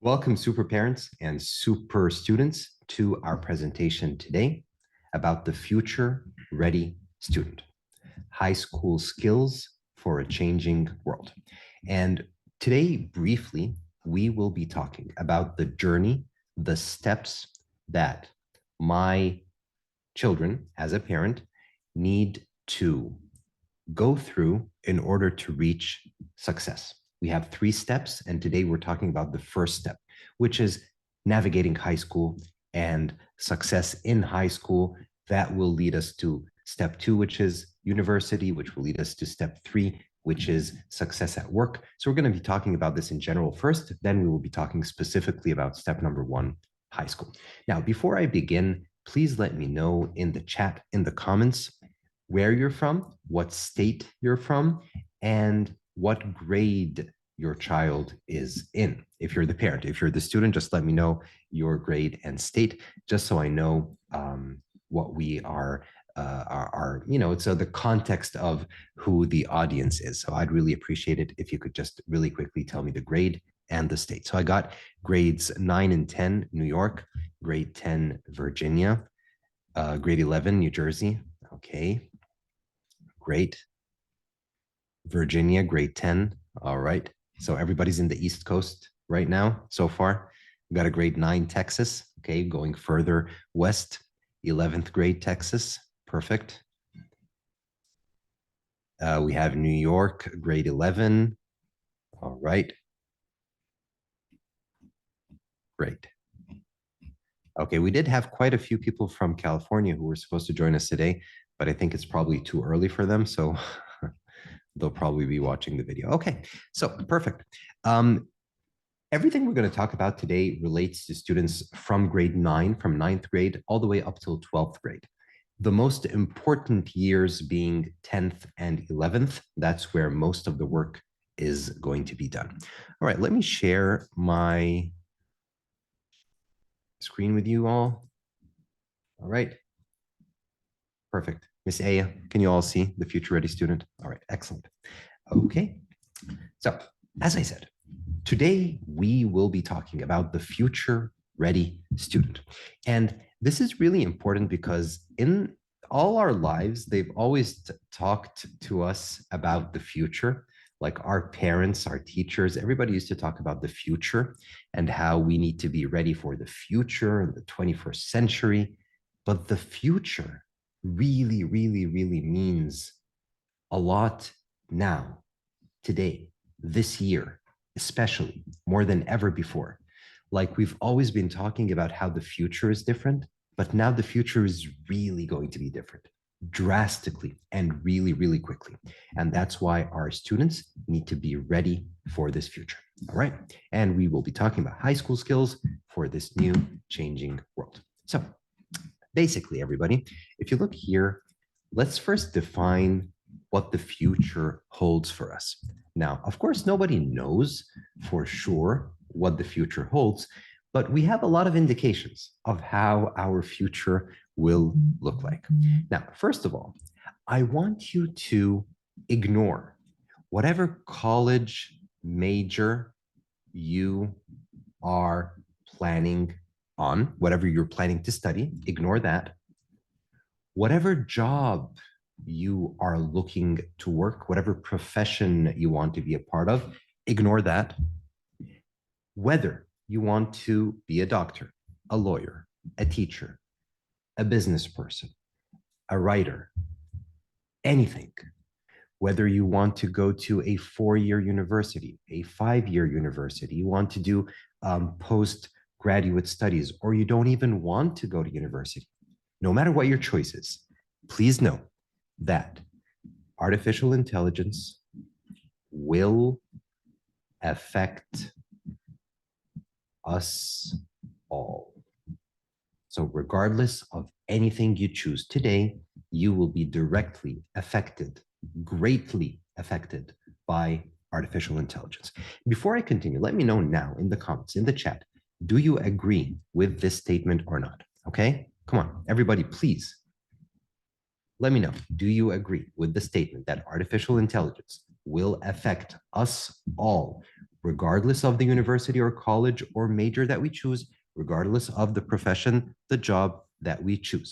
Welcome, super parents and super students, to our presentation today about the future ready student, high school skills for a changing world. And today, briefly, we will be talking about the journey, the steps that my children, as a parent, need to go through in order to reach success. We have 3 steps, and today we're talking about the first step, which is navigating high school and success in high school. That will lead us to step 2, which is university, which will lead us to step 3, which is success at work. So we're going to be talking about this in general first, then we will be talking specifically about step number 1, high school. Now, before I begin, please let me know in the chat, in the comments, where you're from, what state you're from, and what grade your child is in. If you're the parent, if you're the student, just let me know your grade and state, just so I know what we are, so the context of who the audience is. So I'd really appreciate it if you could just really quickly tell me the grade and the state. So I got grades 9 and 10, New York, grade 10, Virginia, grade 11, New Jersey. Okay, great. Virginia, grade 10. All right. So everybody's in the East Coast right now so far. We got a grade 9, Texas. Okay, going further west, 11th grade, Texas. Perfect. We have New York, grade 11. All right. Great. Okay, we did have quite a few people from California who were supposed to join us today, but I think it's probably too early for them. So they'll probably be watching the video. Okay, so perfect. Everything we're going to talk about today relates to students from grade 9, from 9th grade, all the way up till 12th grade. The most important years being 10th and 11th. That's where most of the work is going to be done. All right, let me share my screen with you all. All right, perfect. Miss Aya, can you all see the future ready student? All right, excellent. Okay, so as I said, today we will be talking about the future ready student. And this is really important because in all our lives, they've always talked to us about the future. Like our parents, our teachers, everybody used to talk about the future and how we need to be ready for the future in the 21st century. But the future really, really, really means a lot now, today, this year, especially more than ever before. Like we've always been talking about how the future is different, but now the future is really going to be different, drastically and really, really quickly. And that's why our students need to be ready for this future. All right. And we will be talking about high school skills for this new changing world. So basically, everybody, if you look here, let's first define what the future holds for us. Now, of course, nobody knows for sure what the future holds, but we have a lot of indications of how our future will look like. Now, first of all, I want you to ignore whatever college major you are planning on, whatever you're planning to study, ignore that. Whatever job you are looking to work, whatever profession you want to be a part of, ignore that. Whether you want to be a doctor, a lawyer, a teacher, a business person, a writer, anything, whether you want to go to a 4-year university, a 5-year university, you want to do postgraduate studies, or you don't even want to go to university, no matter what your choice is, please know that artificial intelligence will affect us all. So regardless of anything you choose today, you will be directly affected, greatly affected by artificial intelligence. Before I continue, let me know now in the comments, in the chat, do you agree with this statement or not? Okay, come on, everybody, please. Let me know, do you agree with the statement that artificial intelligence will affect us all, regardless of the university or college or major that we choose, regardless of the profession, the job that we choose.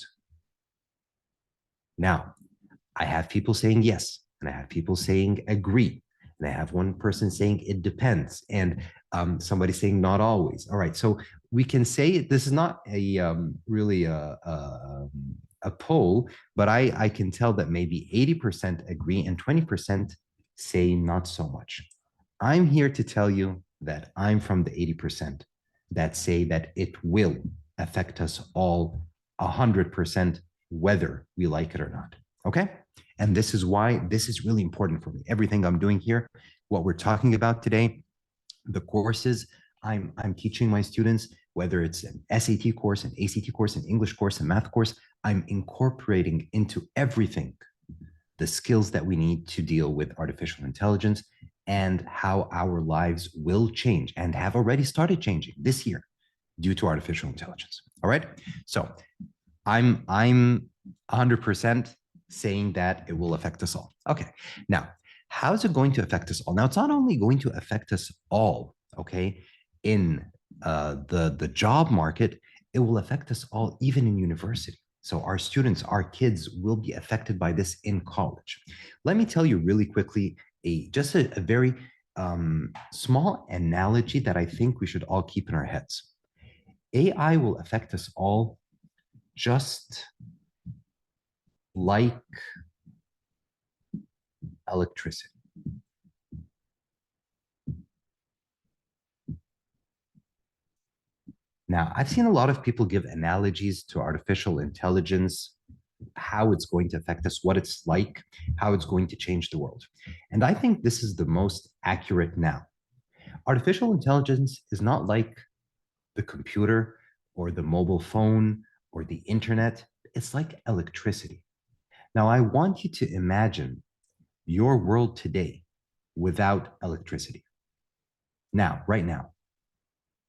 Now, I have people saying yes, and I have people saying agree, and I have one person saying it depends, and somebody saying not always. All right, so we can say this is not a really a poll, but I can tell that maybe 80% agree and 20% say not so much. I'm here to tell you that I'm from the 80% that say that it will affect us all 100%, whether we like it or not. Okay? And this is why this is really important for me. Everything I'm doing here, what we're talking about today, the courses I'm teaching my students, whether it's an SAT course, an ACT course, an English course, a math course, I'm incorporating into everything the skills that we need to deal with artificial intelligence and how our lives will change and have already started changing this year due to artificial intelligence. All right. So I'm 100% saying that it will affect us all. Okay. Now, how is it going to affect us all? Now, it's not only going to affect us all, okay, in the job market, it will affect us all even in university. So our students, our kids will be affected by this in college. Let me tell you really quickly just a very small analogy that I think we should all keep in our heads. AI will affect us all just like electricity. Now, I've seen a lot of people give analogies to artificial intelligence, how it's going to affect us, what it's like, how it's going to change the world. And I think this is the most accurate now. Artificial intelligence is not like the computer or the mobile phone or the internet. It's like electricity. Now, I want you to imagine your world today without electricity. Now, right now,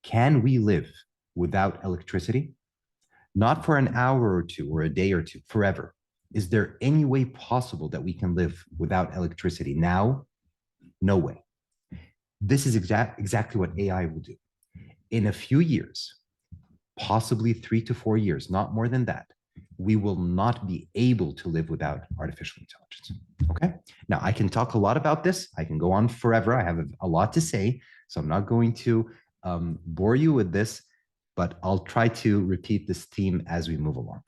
can we live without electricity? Not for an hour or two or a day or two, forever. Is there any way possible that we can live without electricity now? No way. This is exactly what AI will do. In a few years, possibly 3 to 4 years, not more than that, we will not be able to live without artificial intelligence. Okay. Now, I can talk a lot about this. I can go on forever. I have a lot to say, so I'm not going to bore you with this, but I'll try to repeat this theme as we move along.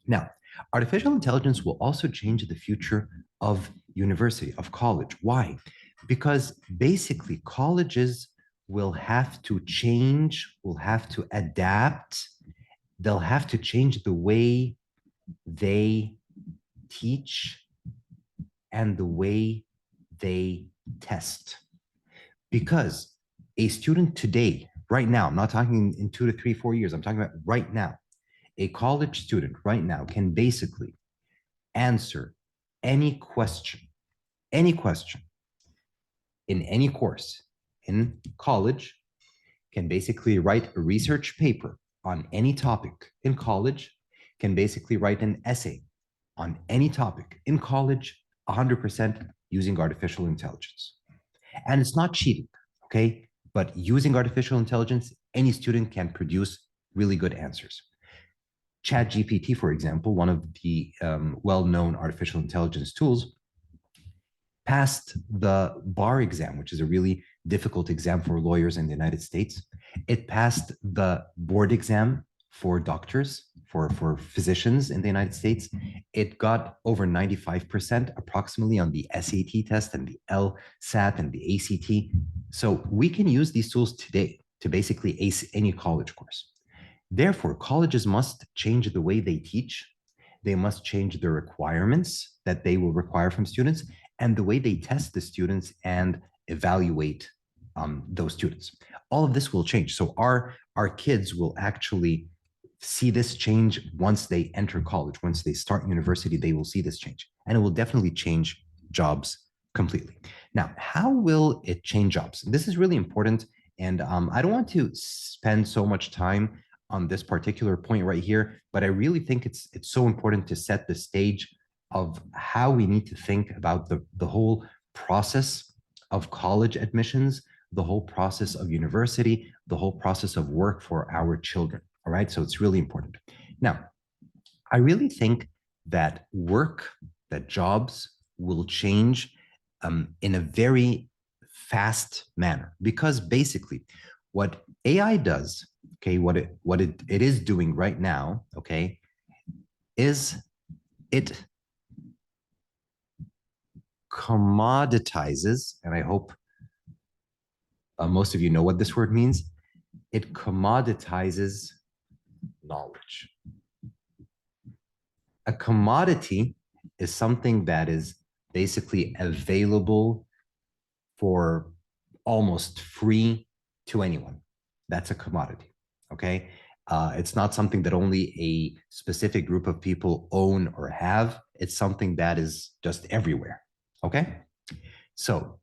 Now, artificial intelligence will also change the future of university, of college. Why? Because basically colleges will have to change, will have to adapt, they'll have to change the way they teach and the way they test. Because a student today, right now, I'm not talking in 2 to 3, 4 years, I'm talking about right now, a college student right now can basically answer any question in any course in college, can basically write a research paper on any topic in college, can basically write an essay on any topic in college, 100% using artificial intelligence. And it's not cheating, okay? But using artificial intelligence, any student can produce really good answers. ChatGPT, for example, one of the well-known artificial intelligence tools, passed the bar exam, which is a really difficult exam for lawyers in the United States. It passed the board exam for doctors, for physicians in the United States. It got over 95% approximately on the SAT test and the LSAT and the ACT. So we can use these tools today to basically ace any college course. Therefore, colleges must change the way they teach. They must change the requirements that they will require from students and the way they test the students and evaluate those students. All of this will change. So our kids will actually see this change once they enter college. Once they start university, they will see this change. And it will definitely change jobs completely. Now, how will it change jobs? This is really important. And I don't want to spend so much time on this particular point right here, but I really think it's so important to set the stage of how we need to think about the whole process of college admissions, the whole process of university, the whole process of work for our children. All right. So it's really important. Now, I really think that that jobs will change in a very fast manner because basically what AI does, okay, what it is doing right now, okay, is it commoditizes, and I hope most of you know what this word means. It commoditizes knowledge. A commodity is something that is basically available for almost free to anyone. That's a commodity, okay? It's not something that only a specific group of people own or have. It's something that is just everywhere, okay? So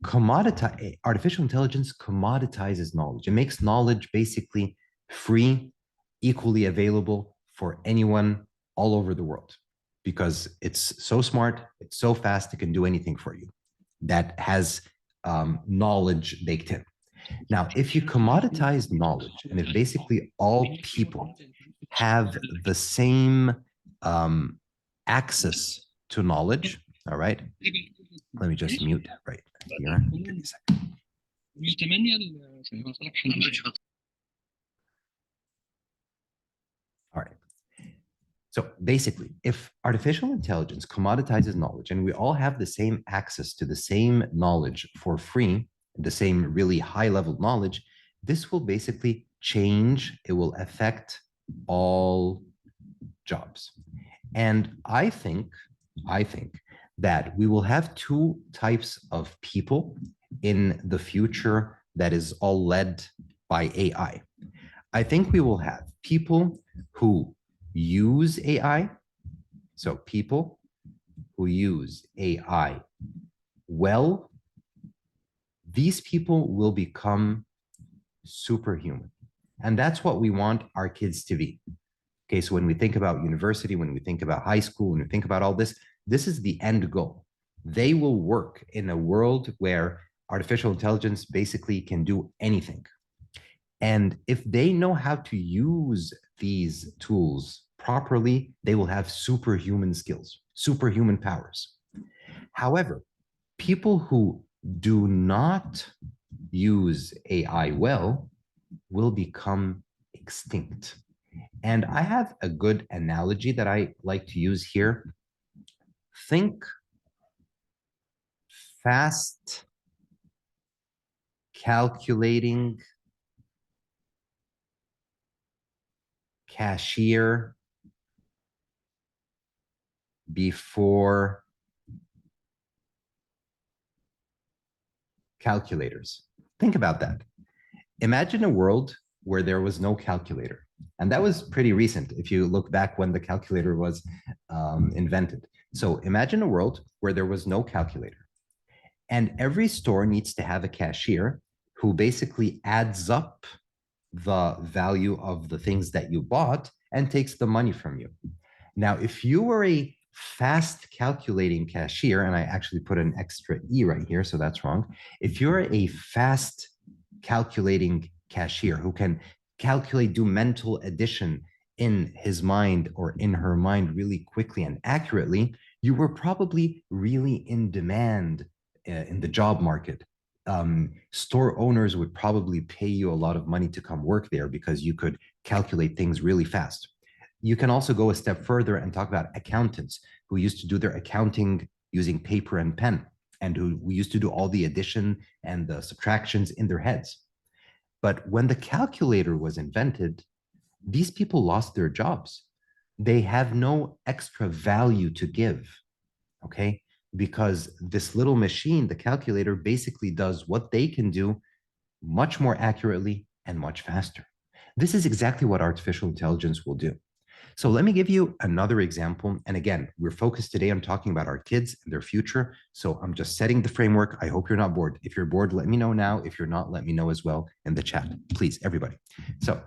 artificial intelligence commoditizes knowledge. It makes knowledge basically free, equally available for anyone all over the world because it's so smart, it's so fast, it can do anything for you that has knowledge baked in. Now, if you commoditize knowledge and if basically all people have the same access to knowledge, all right, let me just mute right here. Give me a second. All right. So basically, if artificial intelligence commoditizes knowledge and we all have the same access to the same knowledge for free, the same really high level knowledge, this will basically change, it will affect all jobs. And I think that we will have two types of people in the future that is all led by AI. I think we will have people who use AI. So people who use AI well, these people will become superhuman. And that's what we want our kids to be. Okay, so when we think about university, when we think about high school, when we think about all this, this is the end goal. They will work in a world where artificial intelligence basically can do anything. And if they know how to use these tools properly, they will have superhuman skills, superhuman powers. However, people who do not use AI well will become extinct. And I have a good analogy that I like to use here. Think fast calculating cashier before calculators. Think about that. Imagine a world where there was no calculator. And that was pretty recent if you look back when the calculator was invented. So imagine a world where there was no calculator. And every store needs to have a cashier who basically adds up the value of the things that you bought and takes the money from you. Now, if you were a fast calculating cashier, and I actually put an extra E right here, so that's wrong. If you're a fast calculating cashier who can calculate, do mental addition in his mind or in her mind really quickly and accurately, you were probably really in demand in the job market. Store owners would probably pay you a lot of money to come work there because you could calculate things really fast. You can also go a step further and talk about accountants who used to do their accounting using paper and pen and who used to do all the addition and the subtractions in their heads. But when the calculator was invented, these people lost their jobs. They have no extra value to give, okay? Because this little machine, the calculator, basically does what they can do much more accurately and much faster. This is exactly what artificial intelligence will do. So let me give you another example. And again, we're focused today on talking about our kids and their future. So I'm just setting the framework. I hope you're not bored. If you're bored, let me know now. If you're not, let me know as well in the chat, please, everybody. So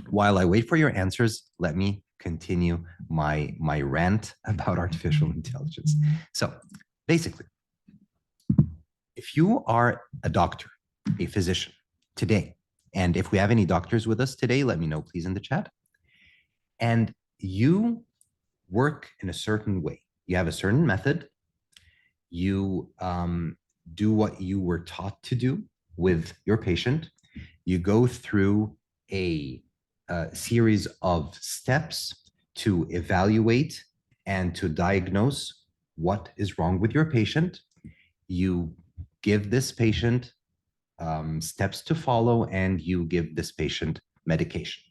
while I wait for your answers, let me continue my rant about artificial intelligence. So basically, if you are a doctor, a physician today, and if we have any doctors with us today, let me know, please, in the chat, and you work in a certain way, you have a certain method, you do what you were taught to do with your patient, you go through a series of steps to evaluate and to diagnose what is wrong with your patient. You give this patient steps to follow, and you give this patient medication.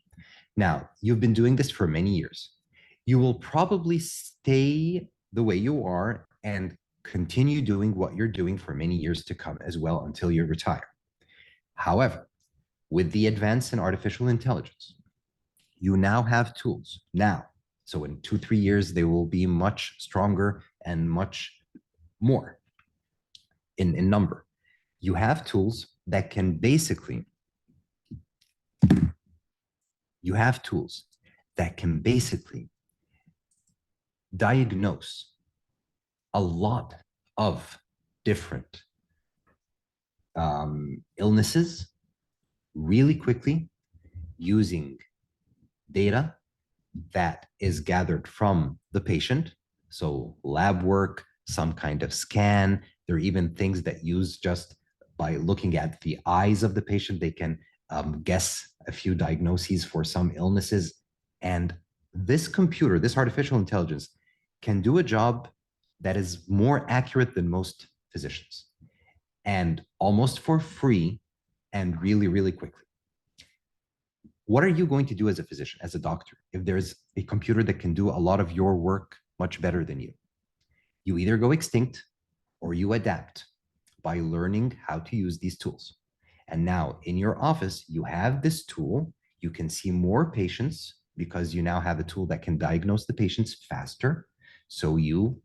Now, you've been doing this for many years. You will probably stay the way you are and continue doing what you're doing for many years to come as well until you retire. However, with the advance in artificial intelligence, you now have tools now. So in 2-3 years, they will be much stronger and much more in number. You have tools that can basically, diagnose a lot of different illnesses really quickly using data that is gathered from the patient. So lab work, some kind of scan. There are even things that use just by looking at the eyes of the patient, they can guess a few diagnoses for some illnesses. And this computer, this artificial intelligence, can do a job that is more accurate than most physicians, and almost for free and really, really quickly. What are you going to do as a physician, as a doctor, if there's a computer that can do a lot of your work much better than you? You either go extinct or you adapt by learning how to use these tools. And now in your office, you have this tool. You can see more patients because you now have a tool that can diagnose the patients faster. So you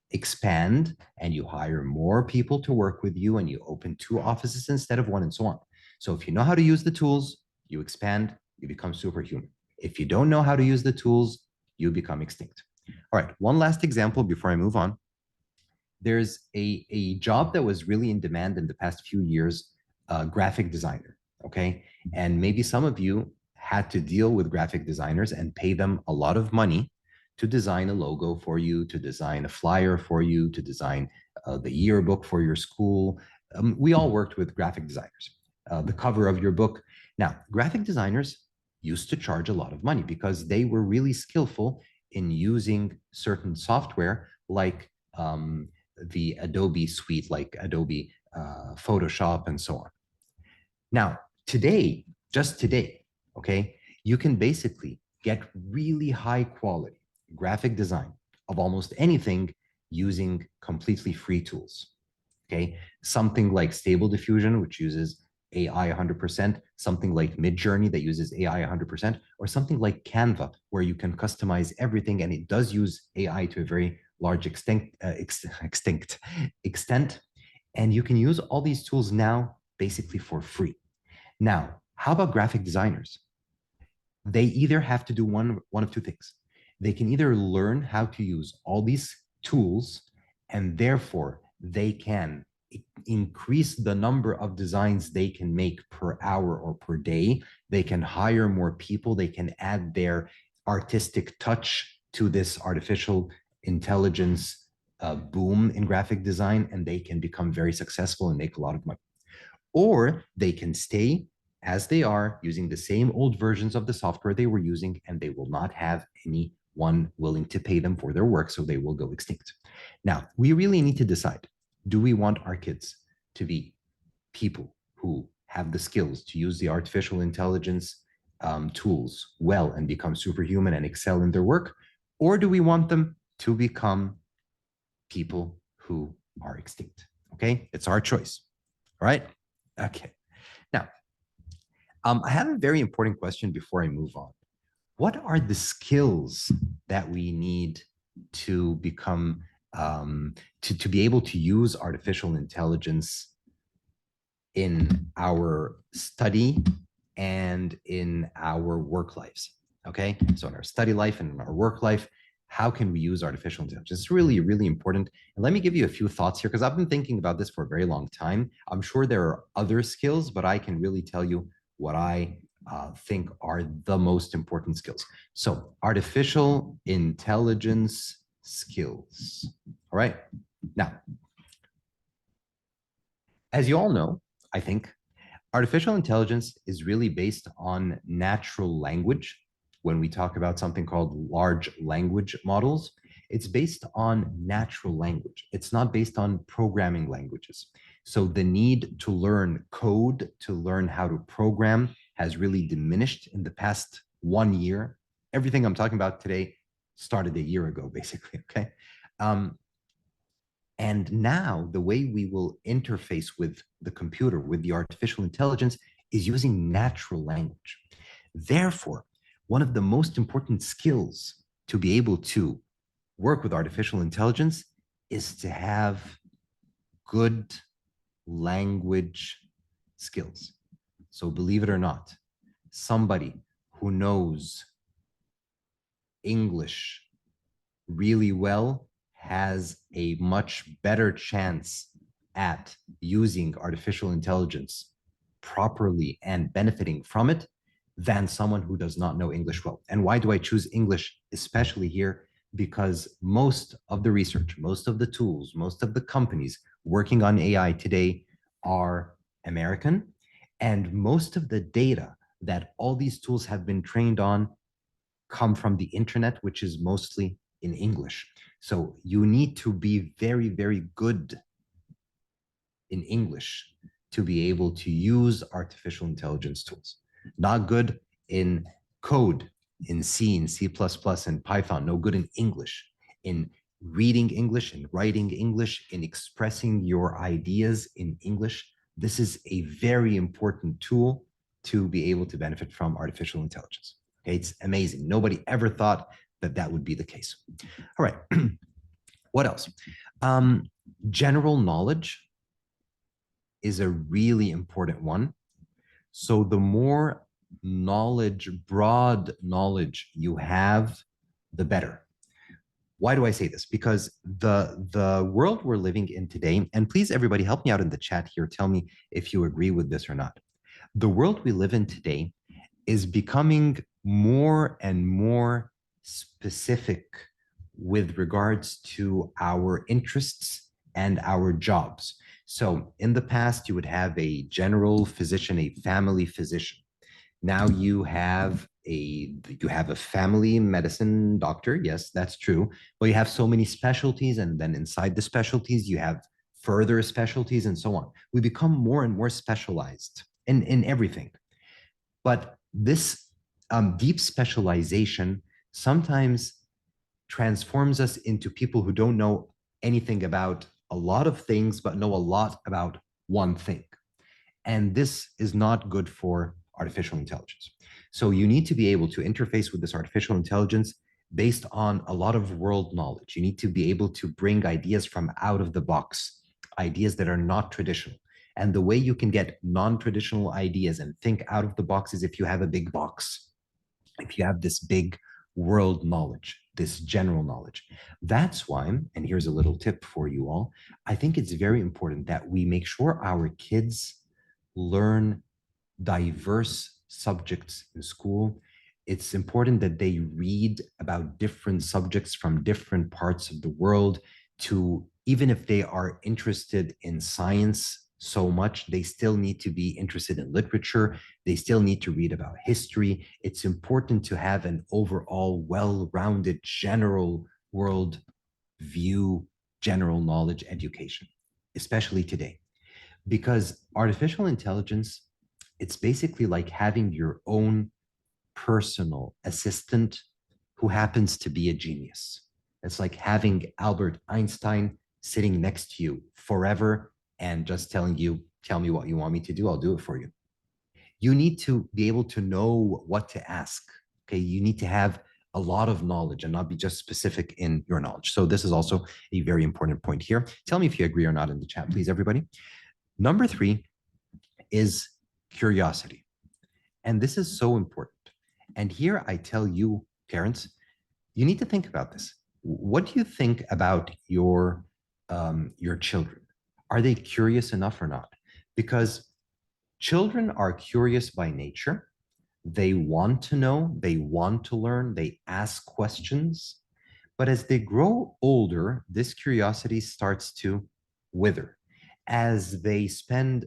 expand and you hire more people to work with you, and you open 2 offices instead of 1, and so on. So if you know how to use the tools, you expand, you become superhuman. If you don't know how to use the tools, you become extinct. All right, one last example before I move on. There's a job that was really in demand in the past few years, graphic designer, okay? And maybe some of you had to deal with graphic designers and pay them a lot of money to design a logo for you, to design a flyer for you, to design the yearbook for your school. We all worked with graphic designers, the cover of your book. Now, graphic designers used to charge a lot of money because they were really skillful in using certain software like the Adobe suite, like Adobe Photoshop and so on. Now, today, just today, okay, you can basically get really high quality graphic design of almost anything using completely free tools, okay? Something like Stable Diffusion, which uses AI 100%, something like Midjourney that uses AI 100%, or something like Canva, where you can customize everything, and it does use AI to a very large extent, and you can use all these tools now basically for free. Now, how about graphic designers? They either have to do one of 2 things. They can either learn how to use all these tools, and therefore they can increase the number of designs they can make per hour or per day. They can hire more people. They can add their artistic touch to this artificial intelligence boom in graphic design, and they can become very successful and make a lot of money. Or they can stay as they are using the same old versions of the software they were using, and they will not have anyone willing to pay them for their work, so they will go extinct. Now, we really need to decide, do we want our kids to be people who have the skills to use the artificial intelligence tools well and become superhuman and excel in their work? Or do we want them to become people who are extinct? Okay, it's our choice. All right. Okay. Now, I have a very important question before I move on. What are the skills that we need to become, to be able to use artificial intelligence in our study and in our work lives? Okay, so in our study life and in our work life, how can we use artificial intelligence? It's really, really important. And let me give you a few thoughts here, because I've been thinking about this for a very long time. I'm sure there are other skills, but I can really tell you what I think are the most important skills. So artificial intelligence skills. All right. Now, as you all know, I think artificial intelligence is really based on natural language. When we talk about something called large language models, it's based on natural language. It's not based on programming languages. So the need to learn code, to learn how to program, has really diminished in the past 1 year. Everything I'm talking about today started a year ago, basically. Okay. And now the way we will interface with the computer, with the artificial intelligence, is using natural language. Therefore, one of the most important skills to be able to work with artificial intelligence is to have good language skills. So believe it or not, somebody who knows English really well has a much better chance at using artificial intelligence properly and benefiting from it than someone who does not know English well. And why do I choose English, especially here? Because most of the research, most of the tools, most of the companies working on AI today are American. And most of the data that all these tools have been trained on come from the internet, which is mostly in English. So you need to be very, very good in English to be able to use artificial intelligence tools. Not good in code, in C, in C++, and Python. No good in English, in reading English, in writing English, in expressing your ideas in English. This is a very important tool to be able to benefit from artificial intelligence. Okay, it's amazing. Nobody ever thought that that would be the case. All right. What else? General knowledge is a really important one. So the more knowledge, broad knowledge you have, the better. Why do I say this? Because the world we're living in today, and please everybody help me out in the chat here, tell me if you agree with this or not. The world we live in today is becoming more and more specific with regards to our interests and our jobs. So in the past, you would have a general physician, a family physician. Now you have a family medicine doctor. Yes, that's true. But you have so many specialties, and then inside the specialties, you have further specialties and so on. We become more and more specialized in everything. But this deep specialization sometimes transforms us into people who don't know anything about a lot of things, but know a lot about one thing. And this is not good for artificial intelligence. So you need to be able to interface with this artificial intelligence based on a lot of world knowledge. You need to be able to bring ideas from out of the box, ideas that are not traditional. And the way you can get non-traditional ideas and think out of the box is if you have a big box, if you have this big world knowledge, this general knowledge. That's why, and here's a little tip for you all, I think it's very important that we make sure our kids learn diverse subjects in school. It's important that they read about different subjects from different parts of the world to, even if they are interested in science so much, they still need to be interested in literature. They still need to read about history. It's important to have an overall well-rounded general world view, general knowledge education, especially today. Because artificial intelligence, it's basically like having your own personal assistant who happens to be a genius. It's like having Albert Einstein sitting next to you forever and just telling you, tell me what you want me to do, I'll do it for you. You need to be able to know what to ask. Okay, you need to have a lot of knowledge and not be just specific in your knowledge. So this is also a very important point here. Tell me if you agree or not in the chat, please, everybody. Number 3 is curiosity. And this is so important. And here I tell you, parents, you need to think about this. what do you think about your children? Are they curious enough or not? Because children are curious by nature. They want to know, they want to learn, they ask questions. But as they grow older, this curiosity starts to wither as they spend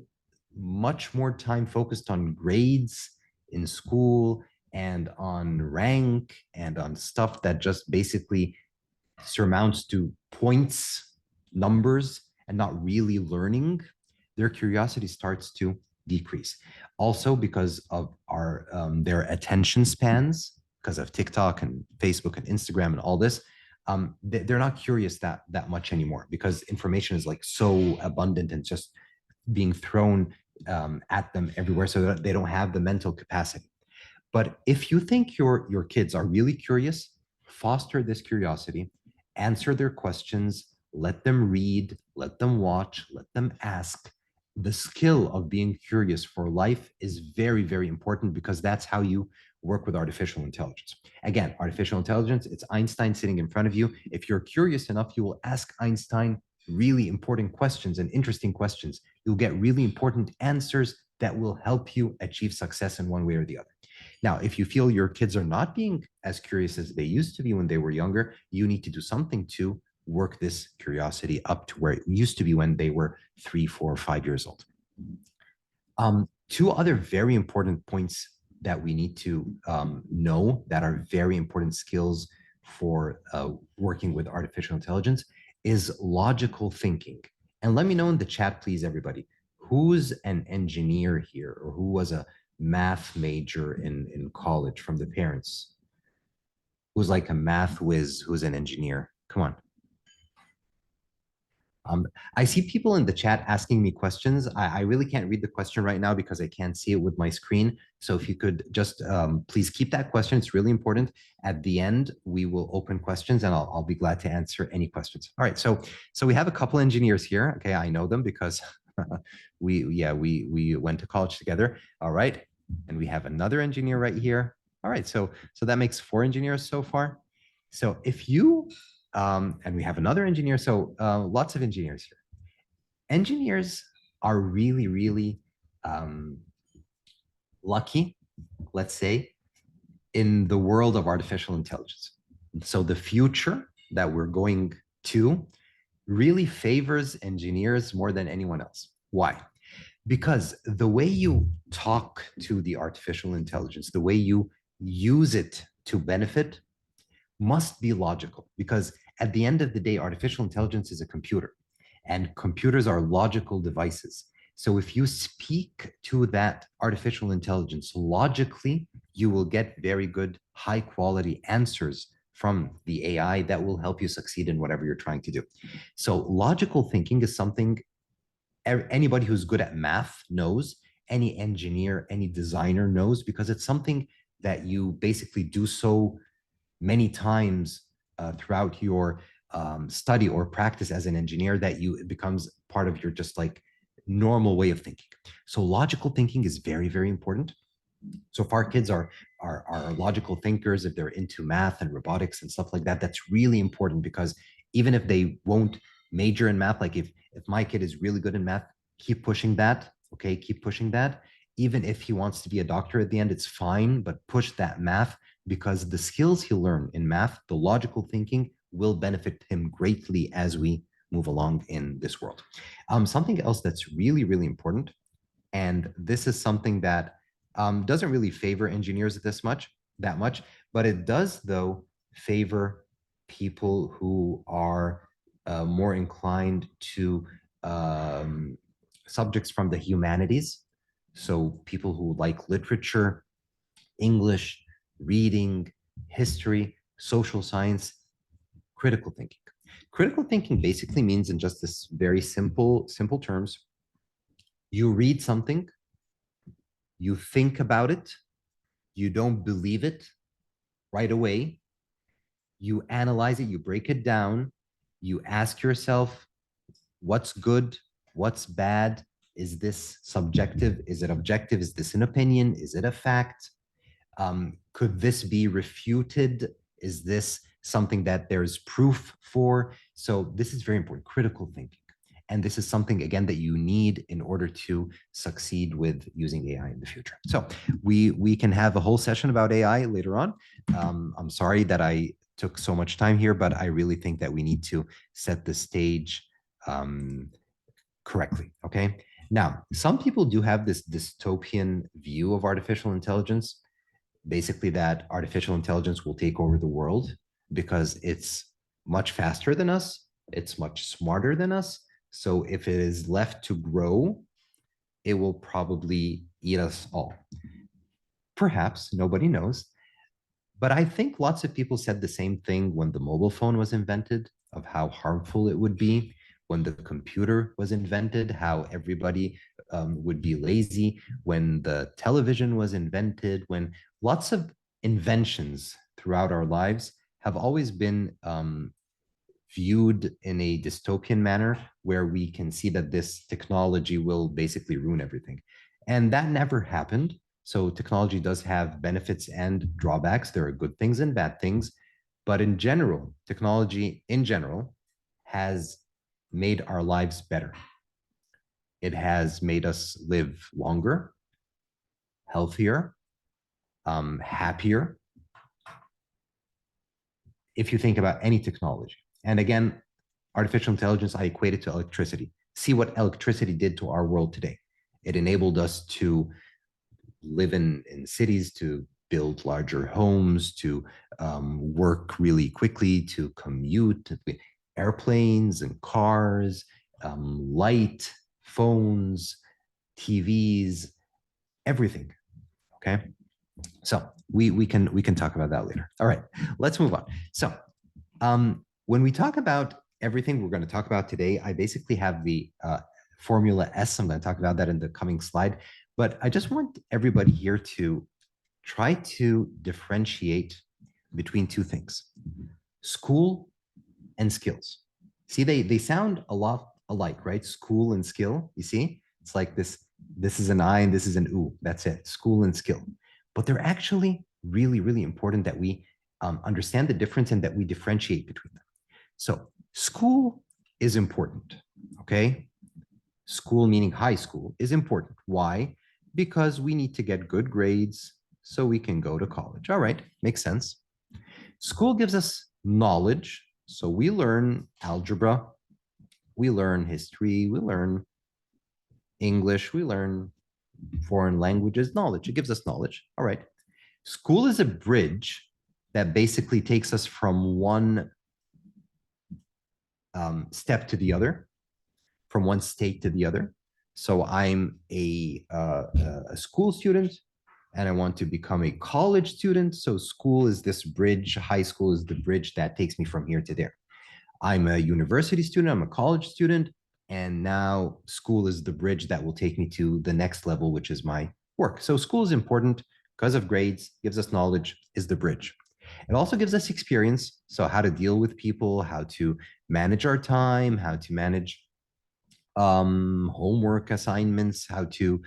much more time focused on grades in school and on rank and on stuff that just basically surmounts to points, numbers, and not really learning, their curiosity starts to decrease. Also, because of their attention spans, because of TikTok and Facebook and Instagram and all this, they're not curious that much anymore because information is like so abundant and just being thrown at them everywhere, so that they don't have the mental capacity. But if you think your kids are really curious, foster this curiosity, answer their questions, let them read, let them watch, let them ask. The skill of being curious for life is very, very important because that's how you work with artificial intelligence. Again, artificial intelligence, it's Einstein sitting in front of you. If you're curious enough, you will ask Einstein really important questions and interesting questions. You'll get really important answers that will help you achieve success in one way or the other. Now, if you feel your kids are not being as curious as they used to be when they were younger, you need to do something to work this curiosity up to where it used to be when they were 3, 4, 5 years old. Two other very important points that we need to know that are very important skills for working with artificial intelligence is logical thinking. And let me know in the chat, please, everybody, who's an engineer here or who was a math major in college from the parents? Who's like a math whiz, who's an engineer? Come on. I see people in the chat asking me questions. I really can't read the question right now because I can't see it with my screen. So if you could just please keep that question. It's really important. At the end, we will open questions and I'll be glad to answer any questions. All right. So we have a couple engineers here. Okay. I know them because we went to college together. All right. And we have another engineer right here. All right. So that makes 4 engineers so far. So if you and we have another engineer. So lots of engineers here. Engineers are really, really lucky, let's say, in the world of artificial intelligence. So the future that we're going to really favors engineers more than anyone else. Why? Because the way you talk to the artificial intelligence, the way you use it to benefit must be logical, because at the end of the day, artificial intelligence is a computer and computers are logical devices. So if you speak to that artificial intelligence logically, you will get very good, high quality answers from the AI that will help you succeed in whatever you're trying to do. So logical thinking is something anybody who's good at math knows, any engineer, any designer knows, because it's something that you basically do so many times throughout your study or practice as an engineer that it becomes part of your just like normal way of thinking. So logical thinking is very, very important. So if our kids are logical thinkers, if they're into math and robotics and stuff like that, that's really important, because even if they won't major in math, like if my kid is really good in math, keep pushing that. Okay, keep pushing that. Even if he wants to be a doctor at the end, it's fine, but push that math, because the skills he'll learn in math, the logical thinking, will benefit him greatly as we move along in this world. Something else that's really, really important, and this is something that doesn't really favor engineers that much, but it does though favor people who are more inclined to subjects from the humanities. So people who like literature, English, reading, history, social science, critical thinking. Critical thinking basically means, in just this very simple terms, you read something, you think about it, you don't believe it right away, you analyze it, you break it down, you ask yourself, what's good, what's bad, is this subjective, is it objective, is this an opinion, is it a fact? Could this be refuted? Is this something that there's proof for. So this is very important, critical thinking. And this is something, again, that you need in order to succeed with using AI in the future. So we can have a whole session about AI later on. I'm sorry that I took so much time here, but I really think that we need to set the stage correctly, okay? Now, some people do have this dystopian view of artificial intelligence, basically that artificial intelligence will take over the world because it's much faster than us, it's much smarter than us. So if it is left to grow, it will probably eat us all. Perhaps, nobody knows. But I think lots of people said the same thing when the mobile phone was invented, of how harmful it would be. When the computer was invented, how everybody would be lazy. When the television was invented, when lots of inventions throughout our lives have always been viewed in a dystopian manner, where we can see that this technology will basically ruin everything. And that never happened. So technology does have benefits and drawbacks. There are good things and bad things. But in general, technology in general has made our lives better. It has made us live longer, healthier, happier. If you think about any technology. And again, artificial intelligence, I equate it to electricity. See what electricity did to our world today. It enabled us to live in cities, to build larger homes, to work really quickly, to commute, airplanes and cars, light, phones, TVs, everything. Okay, so we can talk about that later. All right, let's move on. So when we talk about everything we're going to talk about today, I basically have the formula S. I'm going to talk about that in the coming slide. But I just want everybody here to try to differentiate between two things: school and skills. See, they sound a lot alike, right? School and skill. You see, it's like this is an I and this is an U. That's it. School and skill. But they're actually really, really important that we understand the difference and that we differentiate between them. So school is important, okay? School, meaning high school, is important. Why? Because we need to get good grades so we can go to college. All right, makes sense. School gives us knowledge. So we learn algebra, we learn history, we learn English, we learn foreign languages, knowledge. It gives us knowledge. All right. School is a bridge that basically takes us from one step to the other, from one state to the other. So I'm a school student and I want to become a college student. So school is this bridge, high school is the bridge that takes me from here to there. I'm a university student, I'm a college student, and now school is the bridge that will take me to the next level, which is my work. So school is important because of grades, gives us knowledge, is the bridge. It also gives us experience. So how to deal with people, how to manage our time, how to manage homework assignments, how to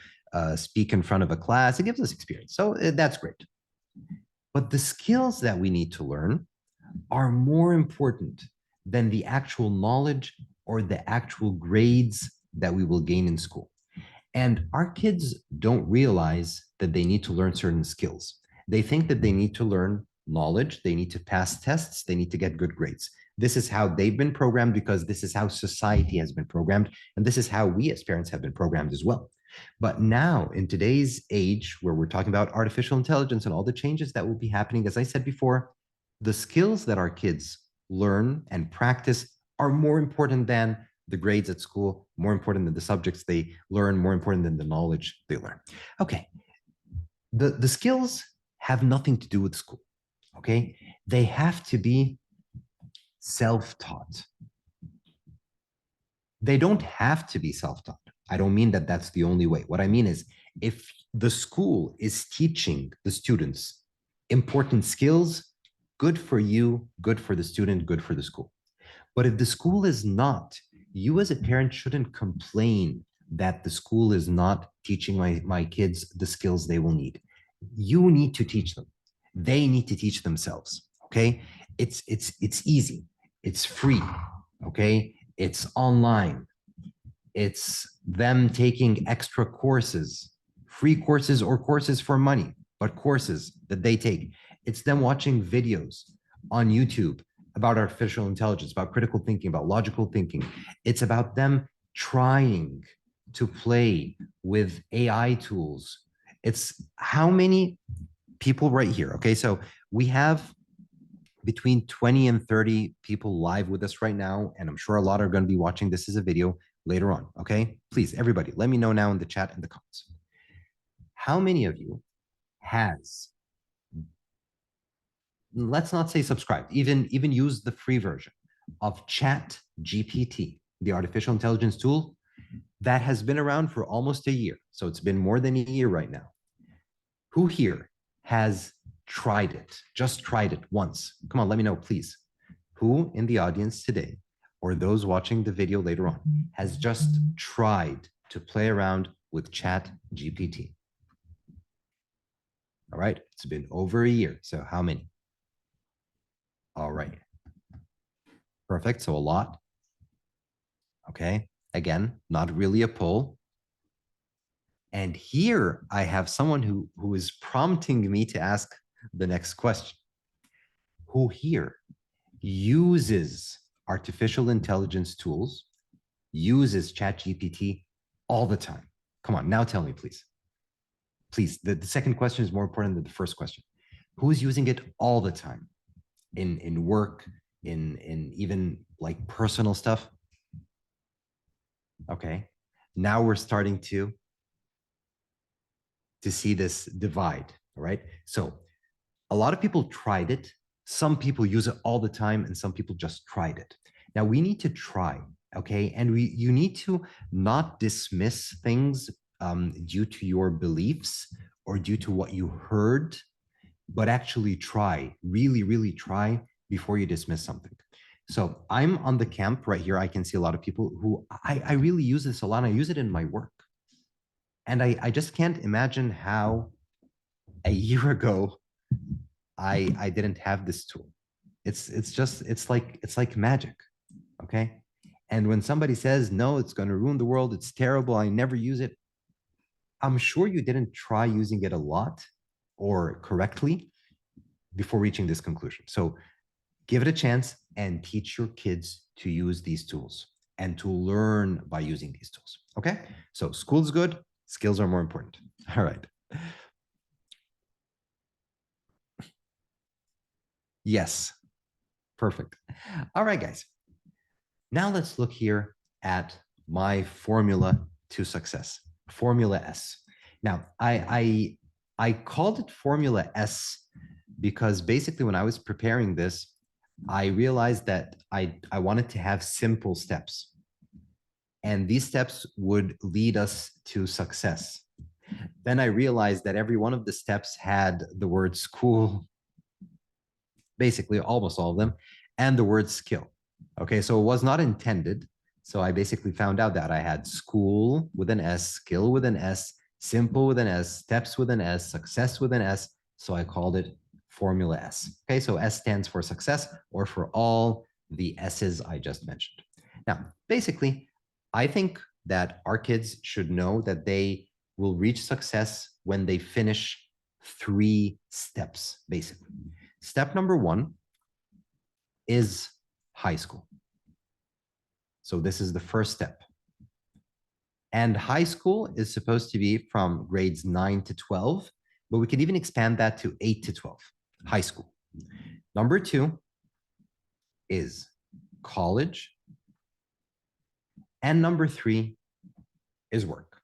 speak in front of a class. It gives us experience. So that's great. But the skills that we need to learn are more important than the actual knowledge or the actual grades that we will gain in school. And our kids don't realize that they need to learn certain skills. They think that they need to learn knowledge, they need to pass tests, they need to get good grades. This is how they've been programmed because this is how society has been programmed. And this is how we as parents have been programmed as well. But now, in today's age, where we're talking about artificial intelligence and all the changes that will be happening, as I said before, the skills that our kids learn and practice are more important than the grades at school, more important than the subjects they learn, more important than the knowledge they learn. Okay, the skills have nothing to do with school, okay? They have to be self-taught. They don't have to be self-taught. I don't mean that that's the only way. What I mean is, if the school is teaching the students important skills, good for you, good for the student, good for the school. But if the school is not, you as a parent shouldn't complain that the school is not teaching my kids the skills they will need. You need to teach them. They need to teach themselves, okay? It's easy. It's free. Okay. It's online. It's them taking extra courses, free courses or courses for money, but courses that they take. It's them watching videos on YouTube about artificial intelligence, about critical thinking, about logical thinking. It's about them trying to play with AI tools. It's how many people right here. Okay. So we have between 20 and 30 people live with us right now. And I'm sure a lot are going to be watching this as a video later on. Okay. Please, everybody, let me know now in the chat and the comments. How many of you has, let's not say subscribed, even use the free version of Chat GPT, the artificial intelligence tool that has been around for almost a year. So it's been more than a year right now. Who here has tried it? Just tried it once? Come on, let me know, please. Who in the audience today, or those watching the video later on, has just tried to play around with Chat GPT? All right, it's been over a year. So how many? All right. Perfect. So a lot. Okay. Again, not really a poll. And here I have someone who is prompting me to ask the next question. Who here uses artificial intelligence tools, uses ChatGPT all the time? Come on, now tell me, please. Please, the second question is more important than the first question. Who is using it all the time in work, in even like personal stuff? Okay, now we're starting to see this divide, all right? So a lot of people tried it. Some people use it all the time, and some people just tried it. Now we need to try, okay? And you need to not dismiss things due to your beliefs or due to what you heard, but actually try, really, really try before you dismiss something. So I'm on the camp right here. I can see a lot of people who I really use this a lot. I use it in my work. And I just can't imagine how a year ago I didn't have this tool. It's like magic. Okay. And when somebody says, no, it's going to ruin the world, it's terrible, I never use it, I'm sure you didn't try using it a lot or correctly before reaching this conclusion. So give it a chance and teach your kids to use these tools and to learn by using these tools. Okay. So school's good, skills are more important. All right. Yes. Perfect. All right, guys. Now let's look here at my formula to success, Formula S. Now, I called it Formula S because basically when I was preparing this, I realized that I wanted to have simple steps. And these steps would lead us to success. Then I realized that every one of the steps had the word school, basically almost all of them, and the word skill. Okay, so it was not intended. So I basically found out that I had school with an S, skill with an S, simple with an S, steps with an S, success with an S. So I called it Formula S. Okay, so S stands for success or for all the S's I just mentioned. Now, basically, I think that our kids should know that they will reach success when they finish 3 steps, basically. Step number 1 is high school. So this is the first step. And high school is supposed to be from grades 9 to 12, but we can even expand that to 8 to 12, high school. Number 2 is college. And number 3 is work.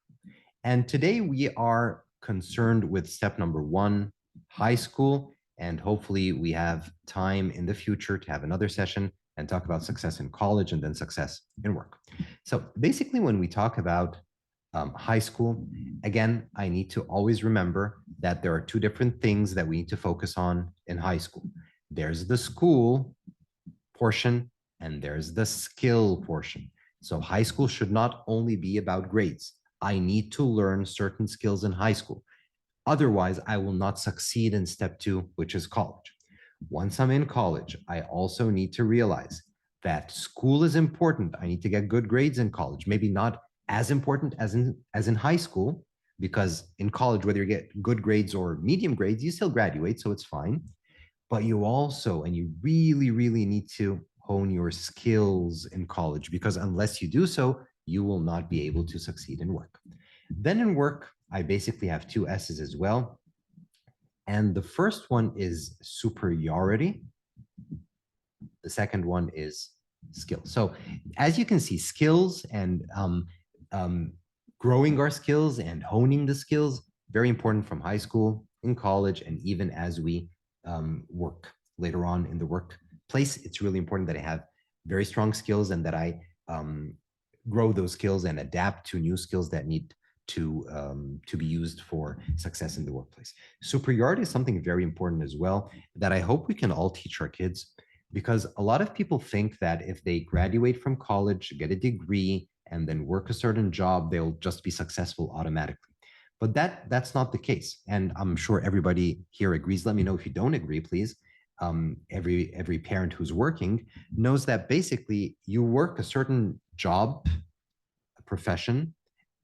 And today we are concerned with step number 1, high school, and hopefully we have time in the future to have another session and talk about success in college and then success in work. So basically when we talk about high school, again, I need to always remember that there are 2 different things that we need to focus on in high school. There's the school portion and there's the skill portion. So high school should not only be about grades. I need to learn certain skills in high school. Otherwise, I will not succeed in step 2, which is college. Once I'm in college, I also need to realize that school is important. I need to get good grades in college, maybe not as important as in high school, because in college, whether you get good grades or medium grades, you still graduate, so it's fine. But you also, and you really, really need to hone your skills in college, because unless you do so, you will not be able to succeed in work. Then in work, I basically have two S's as well. And the first one is superiority. The second one is skills. So as you can see, skills and um, growing our skills and honing the skills, very important from high school, in college, and even as we work later on in the workplace. It's really important that I have very strong skills and that I grow those skills and adapt to new skills that need to be used for success in the workplace. Superiority is something very important as well that I hope we can all teach our kids, because a lot of people think that if they graduate from college, get a degree, and then work a certain job, they'll just be successful automatically. But that's not the case. And I'm sure everybody here agrees. Let me know if you don't agree, please. Every parent who's working knows that basically you work a certain job, a profession,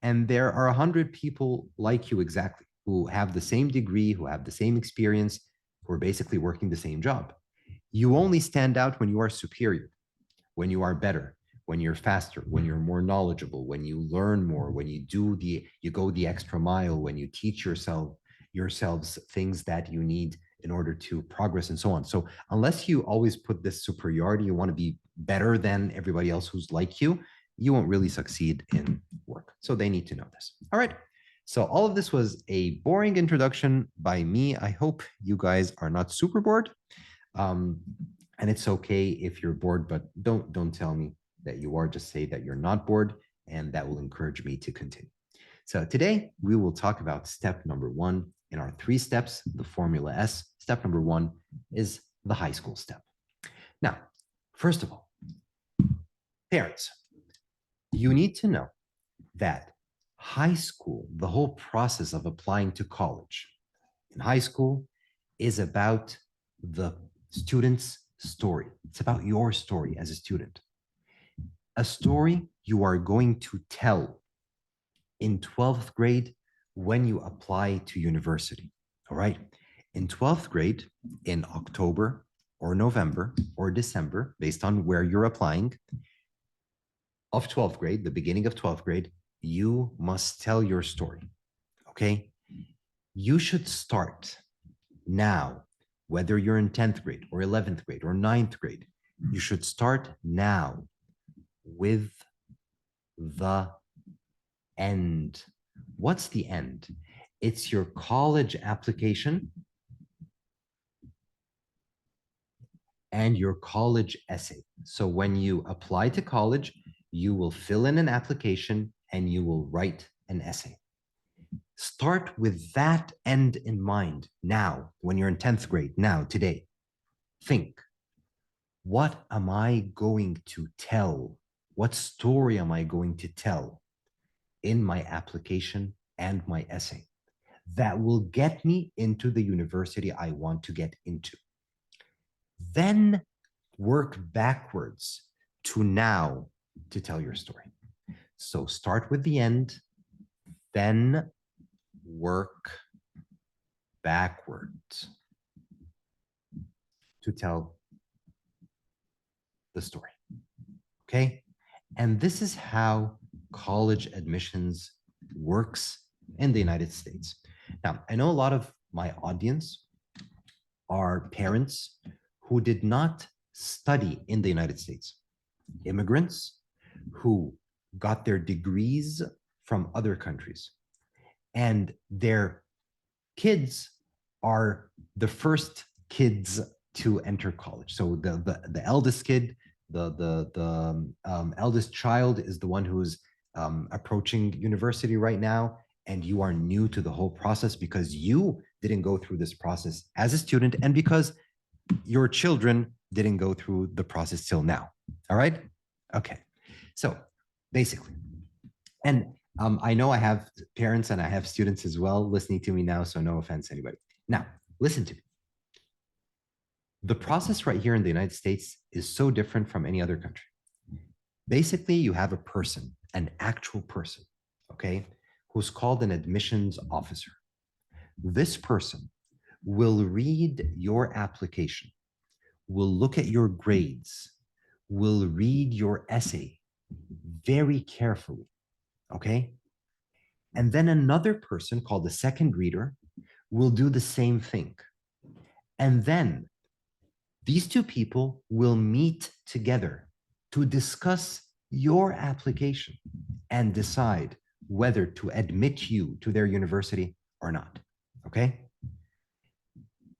and there are 100 people like you exactly who have the same degree, who have the same experience, who are basically working the same job. You only stand out when you are superior, when you are better, when you're faster, when you're more knowledgeable, when you learn more, when you go the extra mile, when you teach yourselves things that you need in order to progress and so on. So unless you always put this superiority, you want to be better than everybody else who's like you won't really succeed in work. So they need to know this. All right. So all of this was a boring introduction by me. I hope you guys are not super bored. And it's okay if you're bored, but don't tell me that you are. Just say that you're not bored, and that will encourage me to continue. So today we will talk about step number one in our 3 steps, the formula S. Step number one is the high school step. Now, first of all, parents, you need to know that high school, the whole process of applying to college in high school, is about the student's story. It's about your story as a student. A story you are going to tell in 12th grade when you apply to university. All right. In 12th grade, in October or November or December, based on where you're applying, of 12th grade, the beginning of 12th grade, you must tell your story. Okay. You should start now, whether you're in 10th grade or 11th grade or 9th grade, you should start now with the end. What's the end? It's your college application and your college essay. So when you apply to college, you will fill in an application and you will write an essay. Start with that end in mind now, when you're in 10th grade, now, today. Think, what am I going to tell? What story am I going to tell in my application and my essay that will get me into the university I want to get into? Then work backwards to now to tell your story. So start with the end, then work backwards to tell the story. Okay? And this is how college admissions works in the United States. Now, I know a lot of my audience are parents who did not study in the United States, immigrants who got their degrees from other countries, and their kids are the first kids to enter college. So the eldest kid, the eldest child is the one who's approaching university right now, and you are new to the whole process because you didn't go through this process as a student, and because your children didn't go through the process till now. All right? Okay. So basically, and I know I have parents and I have students as well listening to me now, so no offense, anybody. Now, listen to me. The process right here in the United States is so different from any other country. Basically, you have a person, an actual person, okay, who's called an admissions officer. This person will read your application, will look at your grades, will read your essay very carefully, okay? And then another person called the second reader will do the same thing. And then these two people will meet together to discuss your application and decide whether to admit you to their university or not. Okay?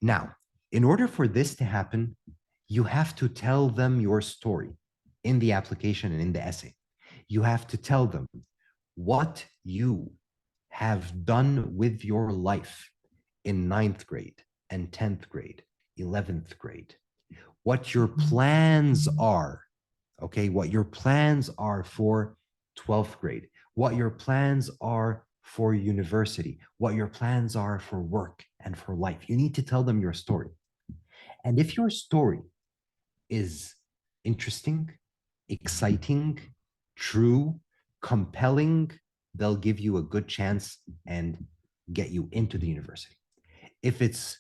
Now, in order for this to happen, you have to tell them your story in the application and in the essay. You have to tell them what you have done with your life in ninth grade and 10th grade, 11th grade, what your plans are, okay? What your plans are for 12th grade, what your plans are for university, what your plans are for work and for life. You need to tell them your story. And if your story is interesting, exciting, true, compelling, they'll give you a good chance and get you into the university. If it's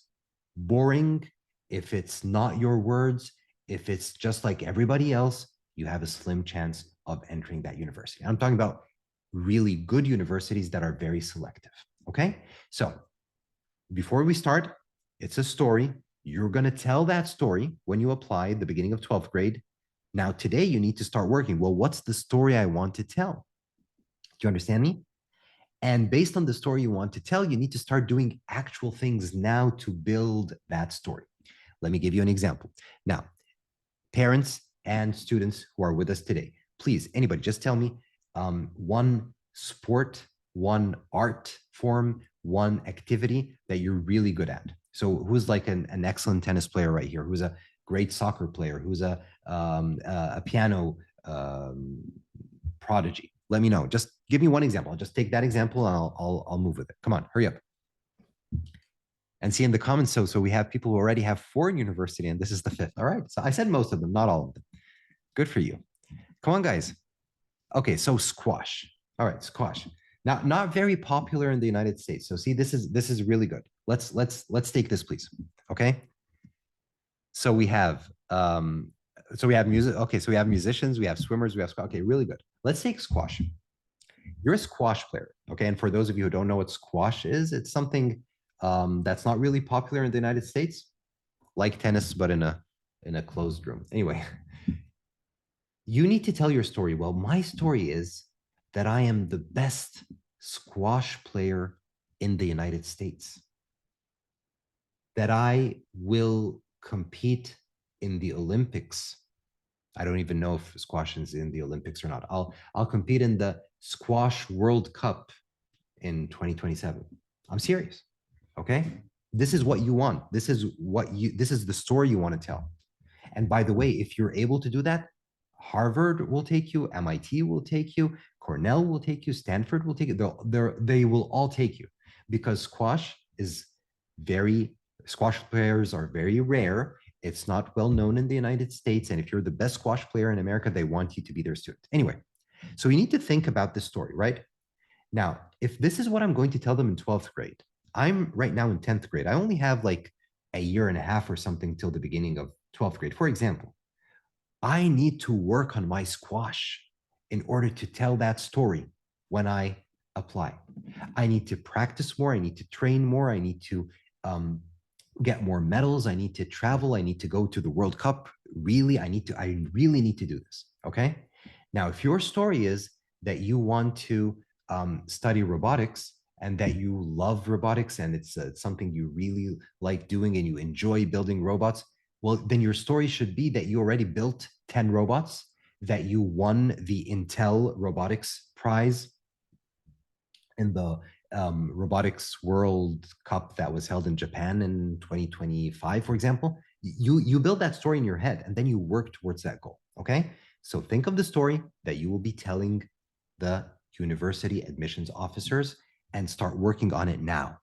boring, if it's not your words, if it's just like everybody else, you have a slim chance of entering that university. I'm talking about really good universities that are very selective. Okay. So before we start, it's a story. You're going to tell that story when you apply at the beginning of 12th grade. Now, today you need to start working. Well, what's the story I want to tell? Do you understand me? And based on the story you want to tell, you need to start doing actual things now to build that story. Let me give you an example. Now, parents and students who are with us today, please, anybody, just tell me one sport, one art form, one activity that you're really good at. So who's like an excellent tennis player right here? Who's a great soccer player? Who's a piano prodigy? Let me know. Just give me one example. I'll just take that example and I'll move with it. Come on, hurry up. And see in the comments, so we have people who already have 4 in university, and this is the 5th. All right. So I said most of them, not all of them. Good for you. Come on, guys. Okay, so squash. All right, squash. Now, not very popular in the United States. So see, this is really good. Let's take this, please. Okay. So we have music. Okay, so we have musicians, we have swimmers, we have okay, really good. Let's take squash. You're a squash player, okay? And for those of you who don't know what squash is, it's something that's not really popular in the United States, like tennis, but in a closed room. Anyway, you need to tell your story. Well, my story is that I am the best squash player in the United States, that I will compete in the Olympics. I don't even know if squash is in the Olympics or not. I'll compete in the Squash World Cup in 2027. I'm serious. Okay? This is what you want. This is the story you want to tell. And by the way, if you're able to do that, Harvard will take you, MIT will take you, Cornell will take you, Stanford will take you. They will all take you because squash players are very rare. It's not well known in the United States. And if you're the best squash player in America, they want you to be their student. Anyway, so you need to think about this story, right? Now, if this is what I'm going to tell them in 12th grade, I'm right now in 10th grade. I only have like a year and a half or something till the beginning of 12th grade. For example, I need to work on my squash in order to tell that story when I apply. I need to practice more. I need to train more. I need to get more medals. I need to travel. I need to go to the World Cup. Really, I really need to do this. Okay. Now, if your story is that you want to study robotics and that you love robotics and it's something you really like doing and you enjoy building robots, well, then your story should be that you already built 10 robots, that you won the Intel Robotics Prize in the Robotics World Cup that was held in Japan in 2025, for example. You build that story in your head and then you work towards that goal, okay? So think of the story that you will be telling the university admissions officers and start working on it now,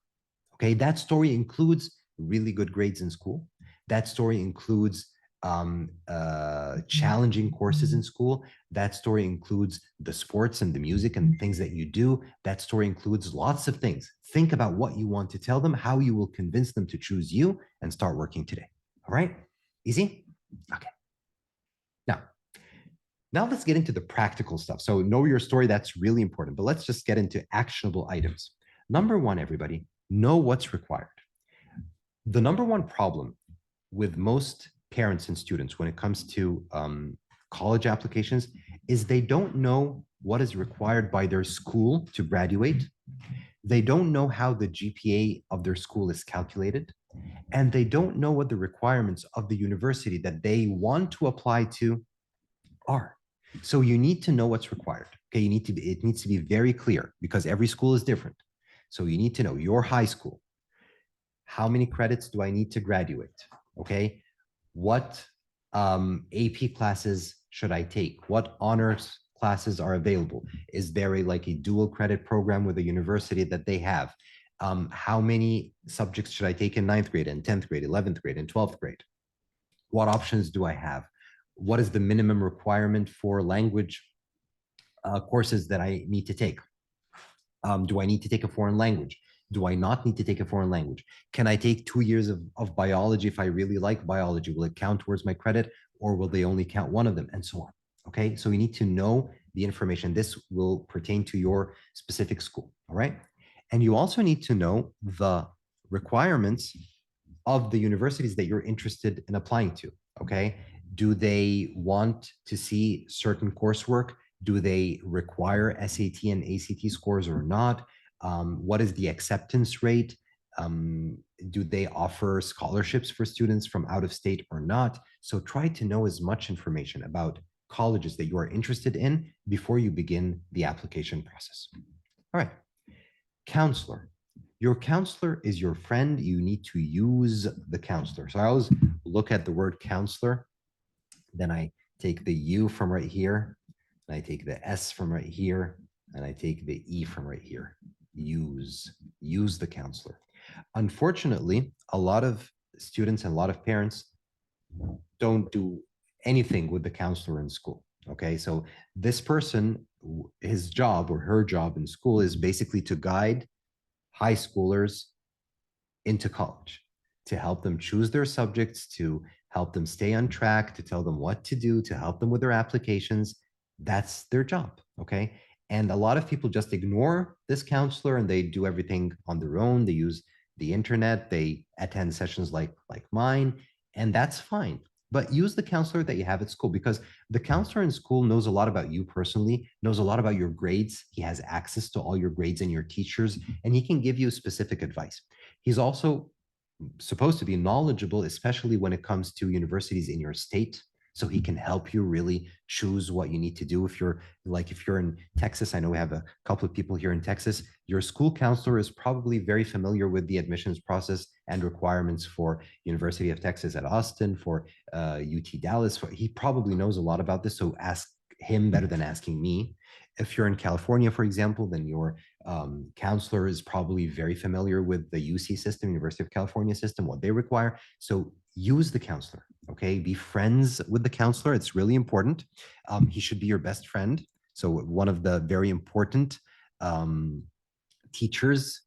okay? That story includes really good grades in school. That story includes challenging courses in school. That story includes the sports and the music and things that you do. That story includes lots of things. Think about what you want to tell them, how you will convince them to choose you, and start working today. All right? Easy? Okay. Now let's get into the practical stuff. So know your story, that's really important, but let's just get into actionable items. Number one, everybody, know what's required. The number one problem with most parents and students when it comes to college applications is they don't know what is required by their school to graduate. They don't know how the GPA of their school is calculated, and they don't know what the requirements of the university that they want to apply to are. So you need to know what's required. Okay, it needs to be very clear because every school is different. So you need to know your high school. How many credits do I need to graduate? Okay, what AP classes should I take? What honors classes are available? Is there a dual credit program with a university that they have? How many subjects should I take in 9th grade and 10th grade, 11th grade and 12th grade? What options do I have? What is the minimum requirement for language courses that I need to take? Do I need to take a foreign language? Do I not need to take a foreign language? Can I take 2 years of biology if I really like biology? Will it count towards my credit, or will they only count one of them, and so on? Okay, so you need to know the information. This will pertain to your specific school, all right? And you also need to know the requirements of the universities that you're interested in applying to, okay? Do they want to see certain coursework? Do they require SAT and ACT scores or not? What is the acceptance rate? Do they offer scholarships for students from out of state or not? So try to know as much information about colleges that you are interested in before you begin the application process. All right, counselor. Your counselor is your friend. You need to use the counselor. So I always look at the word counselor, then I take the U from right here, and I take the S from right here, and I take the E from right here. Use the counselor. Unfortunately, a lot of students and a lot of parents don't do anything with the counselor in school. Okay, so this person, his job or her job in school is basically to guide high schoolers into college, to help them choose their subjects, to help them stay on track, to tell them what to do, to help them with their applications. That's their job. Okay. And a lot of people just ignore this counselor and they do everything on their own. They use the internet, they attend sessions like mine, and that's fine. But use the counselor that you have at school, because the counselor in school knows a lot about you personally, knows a lot about your grades. He has access to all your grades and your teachers, and he can give you specific advice. He's also supposed to be knowledgeable, especially when it comes to universities in your state. So he can help you really choose what you need to do. If you're in Texas, I know we have a couple of people here in Texas, your school counselor is probably very familiar with the admissions process and requirements for University of Texas at Austin, for UT Dallas. He probably knows a lot about this. So ask him better than asking me. If you're in California, for example, then your counselor is probably very familiar with the UC system, University of California system, what they require. So use the counselor, okay? Be friends with the counselor. It's really important. He should be your best friend. So one of the very important teachers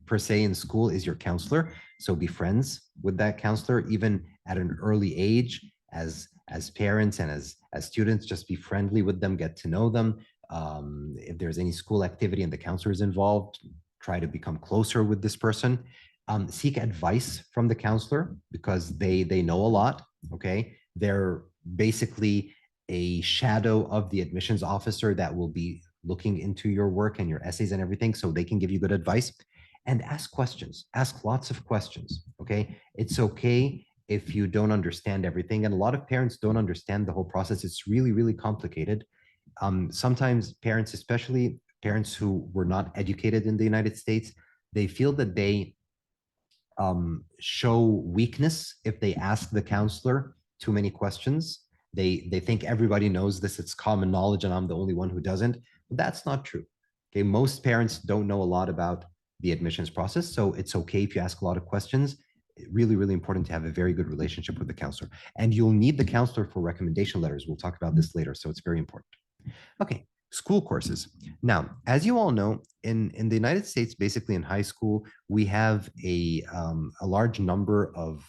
per se in school is your counselor. So be friends with that counselor, even at an early age, as parents and as students. Just be friendly with them, get to know them. If there's any school activity and the counselor is involved, try to become closer with this person. Seek advice from the counselor because they know a lot. Okay, they're basically a shadow of the admissions officer that will be looking into your work and your essays and everything, so they can give you good advice. And ask questions. Ask lots of questions. Okay, it's okay if you don't understand everything, and a lot of parents don't understand the whole process. It's really, really complicated. Sometimes parents, especially parents who were not educated in the United States, they feel that they show weakness if they ask the counselor too many questions. They think everybody knows this, it's common knowledge, and I'm the only one who doesn't. But that's not true. Okay, most parents don't know a lot about the admissions process, so it's okay if you ask a lot of questions. really, really important to have a very good relationship with the counselor. And you'll need the counselor for recommendation letters. We'll talk about this later, so it's very important. Okay, school courses. Now, as you all know, in the United States, basically in high school, we have a large number of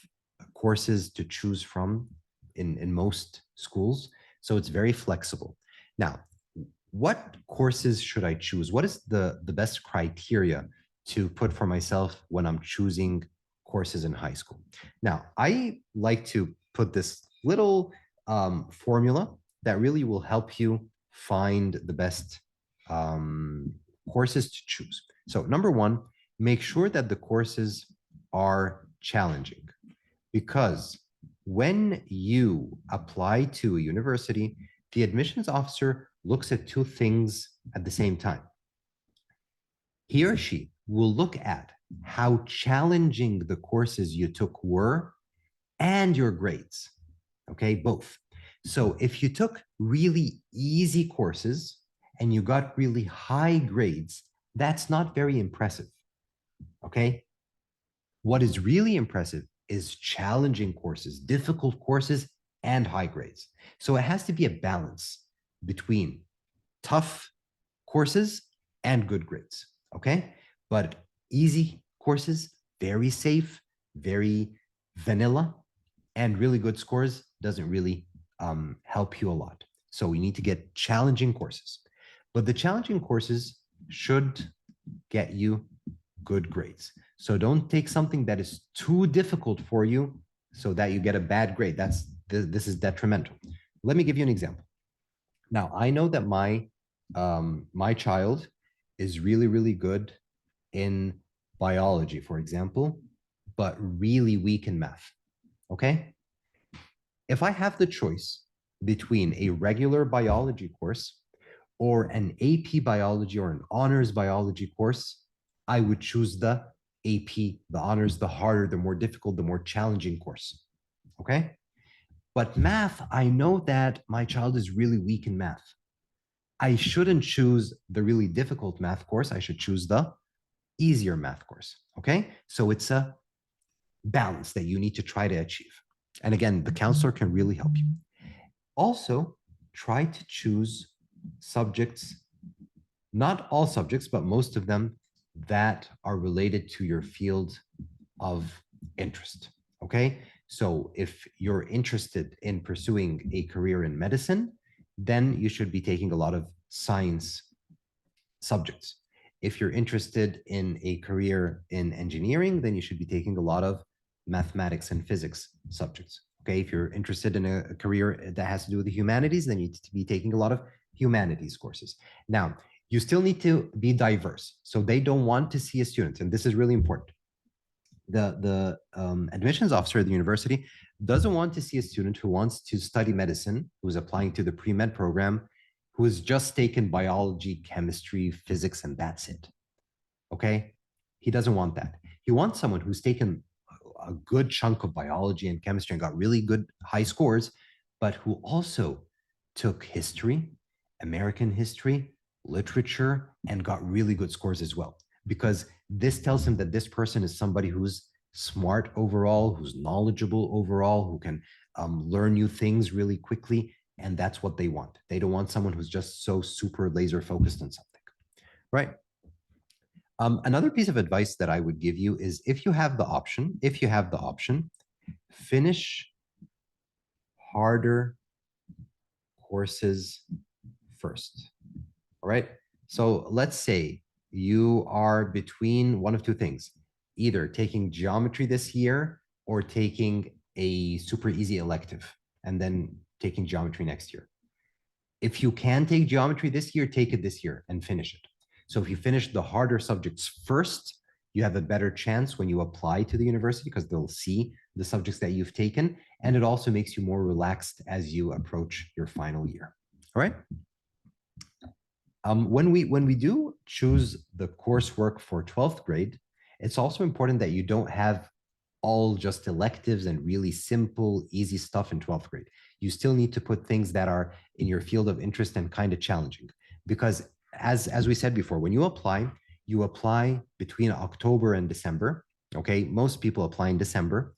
courses to choose from in most schools. So it's very flexible. Now, what courses should I choose? What is the best criteria to put for myself when I'm choosing courses in high school? Now, I like to put this little formula that really will help you find the best courses to choose. So number one, make sure that the courses are challenging, because when you apply to a university, the admissions officer looks at two things at the same time. He or she will look at how challenging the courses you took were and your grades, okay, both. So if you took really easy courses and you got really high grades, that's not very impressive, okay? What is really impressive is challenging courses, difficult courses, and high grades. So it has to be a balance between tough courses and good grades, okay? But easy courses, very safe, very vanilla, and really good scores doesn't really help you a lot. So we need to get challenging courses. But the challenging courses should get you good grades. So don't take something that is too difficult for you so that you get a bad grade. This is detrimental. Let me give you an example. Now, I know that my child is really, really good in biology, for example, but really weak in math. Okay? If I have the choice between a regular biology course or an AP biology or an honors biology course, I would choose the AP, the honors, the harder, the more difficult, the more challenging course. Okay? But math, I know that my child is really weak in math. I shouldn't choose the really difficult math course. I should choose the easier math course. Okay? So it's a balance that you need to try to achieve. And again, the counselor can really help you. Also, try to choose subjects, not all subjects, but most of them that are related to your field of interest. Okay? So if you're interested in pursuing a career in medicine, then you should be taking a lot of science subjects. If you're interested in a career in engineering, then you should be taking a lot of mathematics and physics subjects. Okay, if you're interested in a career that has to do with the humanities, then you need to be taking a lot of humanities courses. Now, you still need to be diverse. So they don't want to see a student, and this is really important. The admissions officer at the university doesn't want to see a student who wants to study medicine, who's applying to the pre-med program, who has just taken biology, chemistry, physics, and that's it. Okay? He doesn't want that. He wants someone who's taken a good chunk of biology and chemistry and got really good high scores, but who also took history, American history, literature, and got really good scores as well. Because this tells him that this person is somebody who's smart overall, who's knowledgeable overall, who can learn new things really quickly. And that's what they want. They don't want someone who's just so super laser focused on something, right? Another piece of advice that I would give you is if you have the option, finish harder courses first. All right. So let's say you are between one of two things, either taking geometry this year or taking a super easy elective and then taking geometry next year. If you can take geometry this year, take it this year and finish it. So if you finish the harder subjects first, you have a better chance when you apply to the university because they'll see the subjects that you've taken. And it also makes you more relaxed as you approach your final year. All right. When we do choose the coursework for 12th grade, it's also important that you don't have all just electives and really simple, easy stuff in 12th grade. You still need to put things that are in your field of interest and kind of challenging. Because as we said before, when you apply between October and December, Okay, most people apply in December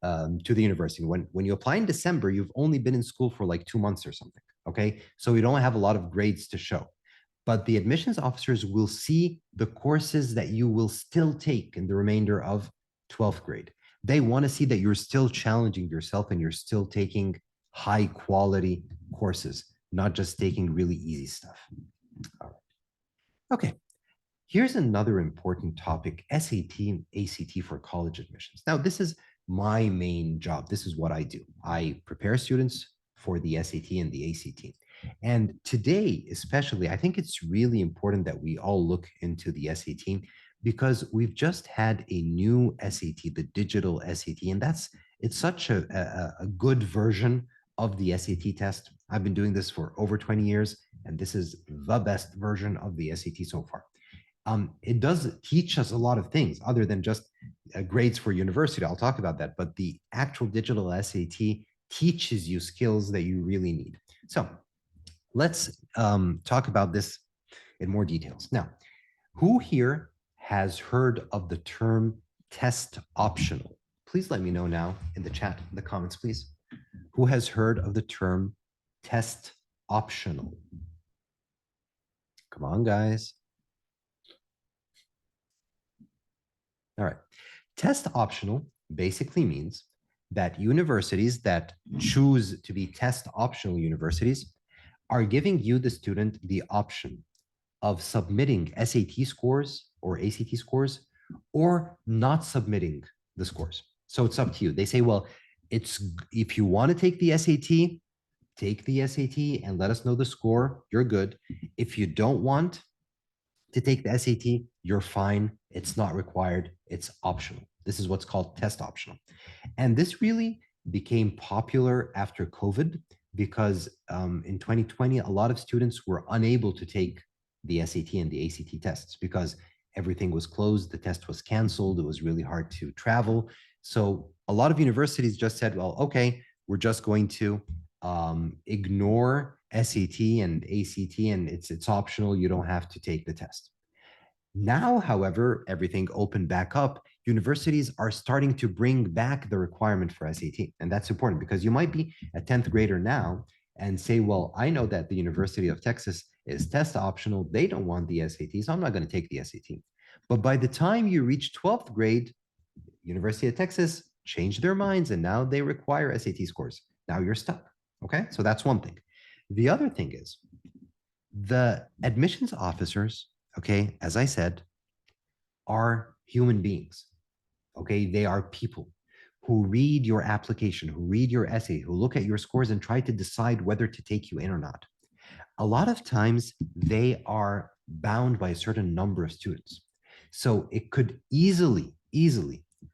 to the university. When you apply in December, you've only been in school for like 2 months or something. Okay, so you don't have a lot of grades to show. But the admissions officers will see the courses that you will still take in the remainder of 12th grade. They want to see that you're still challenging yourself and you're still taking high quality courses, not just taking really easy stuff. All right. Okay. Here's another important topic, SAT and ACT for college admissions. Now, this is my main job. This is what I do. I prepare students for the SAT and the ACT. And today, especially, I think it's really important that we all look into the SAT because we've just had a new SAT, the digital SAT, and it's such a good version of the SAT test. I've been doing this for over 20 years, and this is the best version of the SAT so far. It does teach us a lot of things other than just grades for university. I'll talk about that, but the actual digital SAT teaches you skills that you really need. So let's talk about this in more details. Now, who here has heard of the term test optional? Please let me know now in the chat, in the comments, please. Who has heard of the term test optional? Come on, guys. All right. Test optional basically means that universities that choose to be test optional universities are giving you, the student, the option of submitting SAT scores or ACT scores or not submitting the scores. So it's up to you. They say, well, it's if you want to take the SAT, take the SAT and let us know the score. You're good. If you don't want to take the SAT, you're fine. It's not required. It's optional. This is what's called test optional. And this really became popular after COVID because in 2020, a lot of students were unable to take the SAT and the ACT tests because everything was closed. The test was canceled. It was really hard to travel. So a lot of universities just said, well, okay, we're just going to ignore SAT and ACT and it's optional. You don't have to take the test. Now, however, everything opened back up. Universities are starting to bring back the requirement for SAT. And that's important because you might be a 10th grader now and say, well, I know that the University of Texas is test optional. They don't want the SAT, so I'm not going to take the SAT. But by the time you reach 12th grade, University of Texas changed their minds and now they require SAT scores. Now you're stuck. Okay, so that's one thing. The other thing is the admissions officers, okay, as I said, are human beings. Okay, they are people who read your application, who read your essay, who look at your scores and try to decide whether to take you in or not. A lot of times they are bound by a certain number of students. So it could easily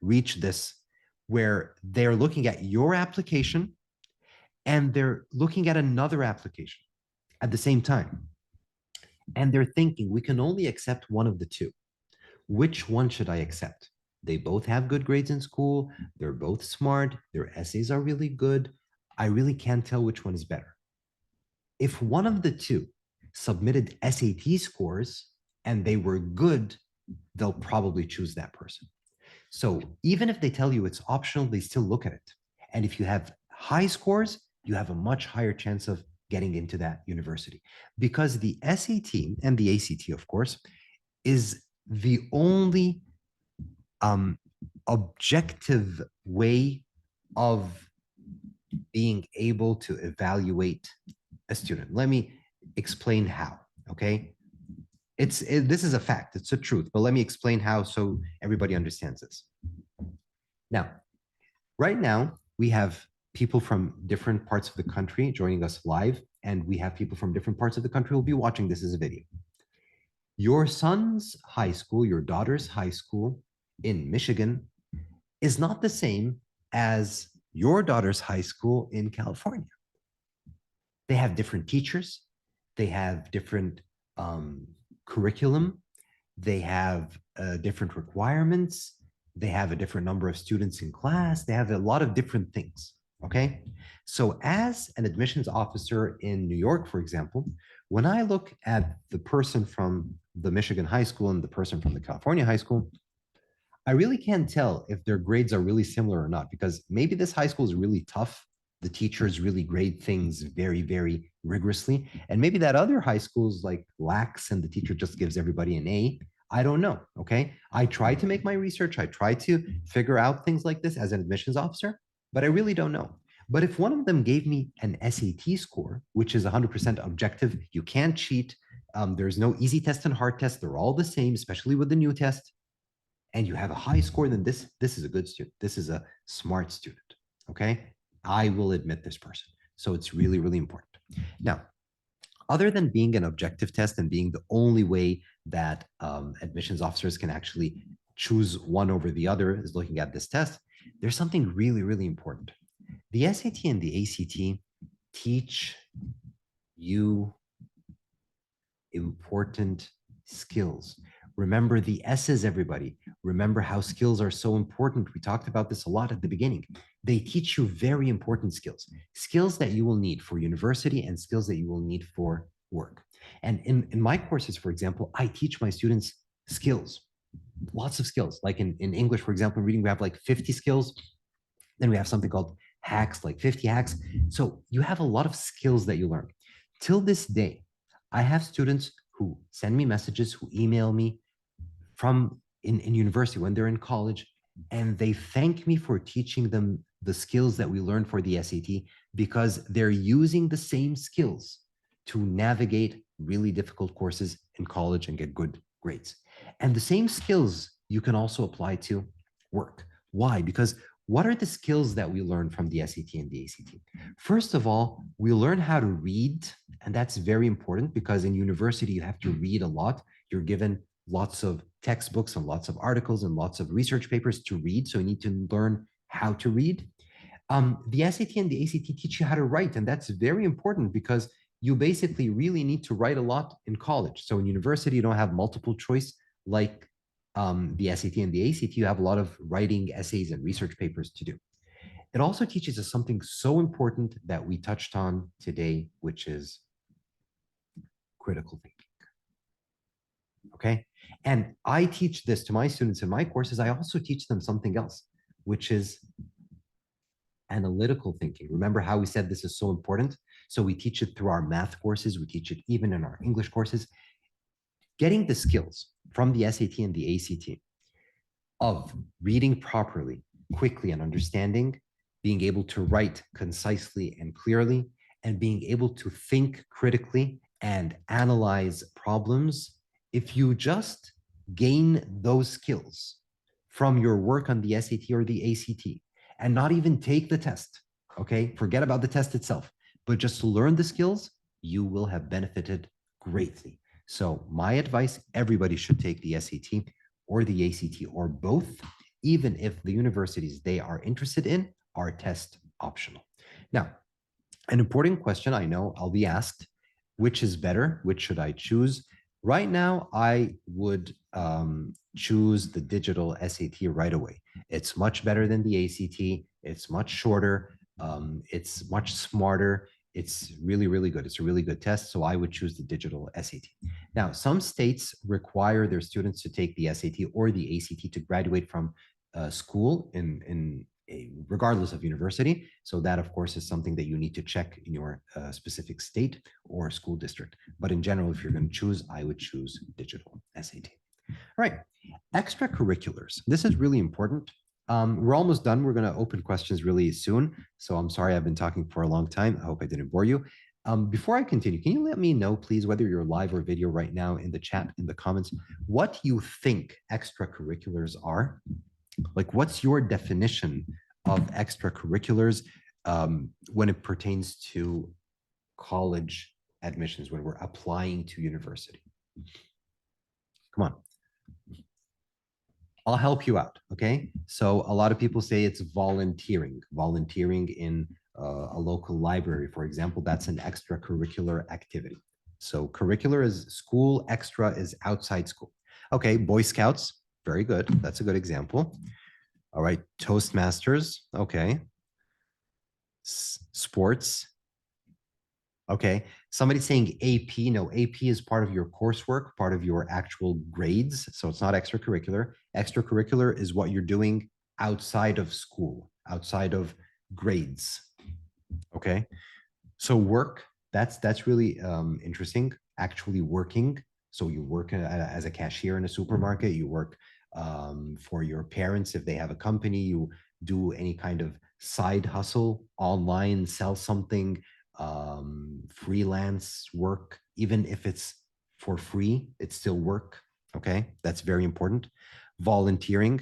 reach this where they're looking at your application and they're looking at another application at the same time. And they're thinking, we can only accept one of the two. Which one should I accept? They both have good grades in school. They're both smart. Their essays are really good. I really can't tell which one is better. If one of the two submitted SAT scores and they were good, they'll probably choose that person. So even if they tell you it's optional, they still look at it. And if you have high scores, you have a much higher chance of getting into that university because the SAT and the ACT, of course, is the only objective way of being able to evaluate a student. Let me explain how, okay? This is a fact, it's a truth, but let me explain how so everybody understands this. Now, right now, we have people from different parts of the country joining us live, and we have people from different parts of the country who will be watching this as a video. Your son's high school, your daughter's high school in Michigan is not the same as your daughter's high school in California. They have different teachers, they have different curriculum, they have different requirements, they have a different number of students in class, they have a lot of different things, okay? So as an admissions officer in New York, for example, when I look at the person from the Michigan high school and the person from the California high school, I really can't tell if their grades are really similar or not, because maybe this high school is really tough. The teachers really grade things very, very rigorously. And maybe that other high school is like lax and the teacher just gives everybody an A. I don't know. Okay. I try to make my research. I try to figure out things like this as an admissions officer, but I really don't know. But if one of them gave me an SAT score, which is 100% objective, you can't cheat. There's no easy test and hard test. They're all the same, especially with the new test. And you have a high score, then this is a good student. This is a smart student. Okay. I will admit this person. So it's really, really important. Now, other than being an objective test and being the only way that admissions officers can actually choose one over the other is looking at this test, there's something really, really important. The SAT and the ACT teach you important skills. Remember the S's, everybody. Remember how skills are so important. We talked about this a lot at the beginning. They teach you very important skills, skills that you will need for university and skills that you will need for work. And in my courses, for example, I teach my students skills, lots of skills. Like in English, for example, in reading, we have like 50 skills. Then we have something called hacks, like 50 hacks. So you have a lot of skills that you learn. Till this day, I have students who send me messages, who email me from in university when they're in college, and they thank me for teaching them the skills that we learned for the SAT because they're using the same skills to navigate really difficult courses in college and get good grades. And the same skills you can also apply to work. Why? Because what are the skills that we learn from the SAT and the ACT? First of all, we learn how to read, and that's very important because in university you have to read a lot. You're given lots of textbooks and lots of articles and lots of research papers to read, so you need to learn how to read. The SAT and the ACT teach you how to write, and that's very important because you basically really need to write a lot in college. So in university, you don't have multiple choice like the SAT and the ACT. You have a lot of writing essays and research papers to do. It also teaches us something so important that we touched on today, which is critical thinking. Okay. And I teach this to my students in my courses. I also teach them something else, which is analytical thinking. Remember how we said this is so important? So we teach it through our math courses. We teach it even in our English courses. Getting the skills from the SAT and the ACT of reading properly, quickly, and understanding, being able to write concisely and clearly, and being able to think critically and analyze problems. If you just gain those skills from your work on the SAT or the ACT and not even take the test, okay, forget about the test itself, but just learn the skills, you will have benefited greatly. So my advice, everybody should take the SAT or the ACT or both, even if the universities they are interested in are test optional. Now, an important question I know I'll be asked, which is better? Which should I choose? Right now, I would choose the digital SAT right away. It's much better than the ACT. It's much shorter. It's much smarter. It's really, really good. It's a really good test. So I would choose the digital SAT. Now, some states require their students to take the SAT or the ACT to graduate from school regardless of university. So that, of course, is something that you need to check in your specific state or school district. But in general, if you're going to choose, I would choose digital SAT. All right, extracurriculars. This is really important. We're almost done. We're going to open questions really soon. So I'm sorry I've been talking for a long time. I hope I didn't bore you. Before I continue, can you let me know, please, whether you're live or video right now in the chat, in the comments, what you think extracurriculars are? Like, what's your definition of extracurriculars when it pertains to college admissions, when we're applying to university? Come on. I'll help you out, okay? So a lot of people say it's volunteering in a local library, for example. That's an extracurricular activity. So curricular is school, extra is outside school. Okay, Boy Scouts, very good. That's a good example. All right, Toastmasters, okay. Sports, Okay. Somebody saying AP. No, AP is part of your coursework, part of your actual grades. So it's not extracurricular. Extracurricular is what you're doing outside of school, outside of grades. Okay. So work, that's really interesting. Actually working. So you work as a cashier in a supermarket. You work for your parents if they have a company. You do any kind of side hustle online, sell something, freelance work, even if it's for free, it's still work. Okay, that's very important. Volunteering,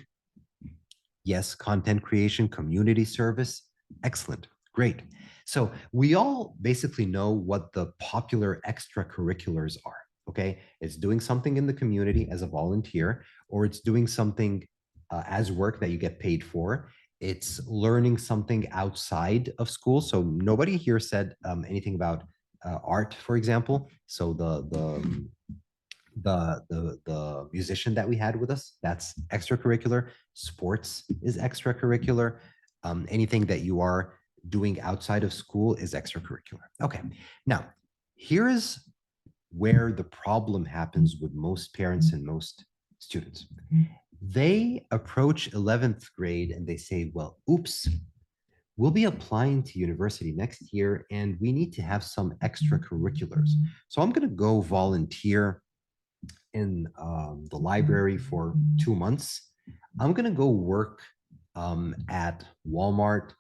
yes, content creation, community service, excellent, great. So we all basically know what the popular extracurriculars are. Okay, it's doing something in the community as a volunteer, or it's doing something as work that you get paid for. It's learning something outside of school. So nobody here said anything about art, for example. So the musician that we had with us, that's extracurricular. Sports is extracurricular. Anything that you are doing outside of school is extracurricular. Okay, now here is where the problem happens with most parents and most students. They approach 11th grade and they say, well, oops, we'll be applying to university next year and we need to have some extracurriculars. So I'm going to go volunteer in the library for 2 months. I'm going to go work at Walmart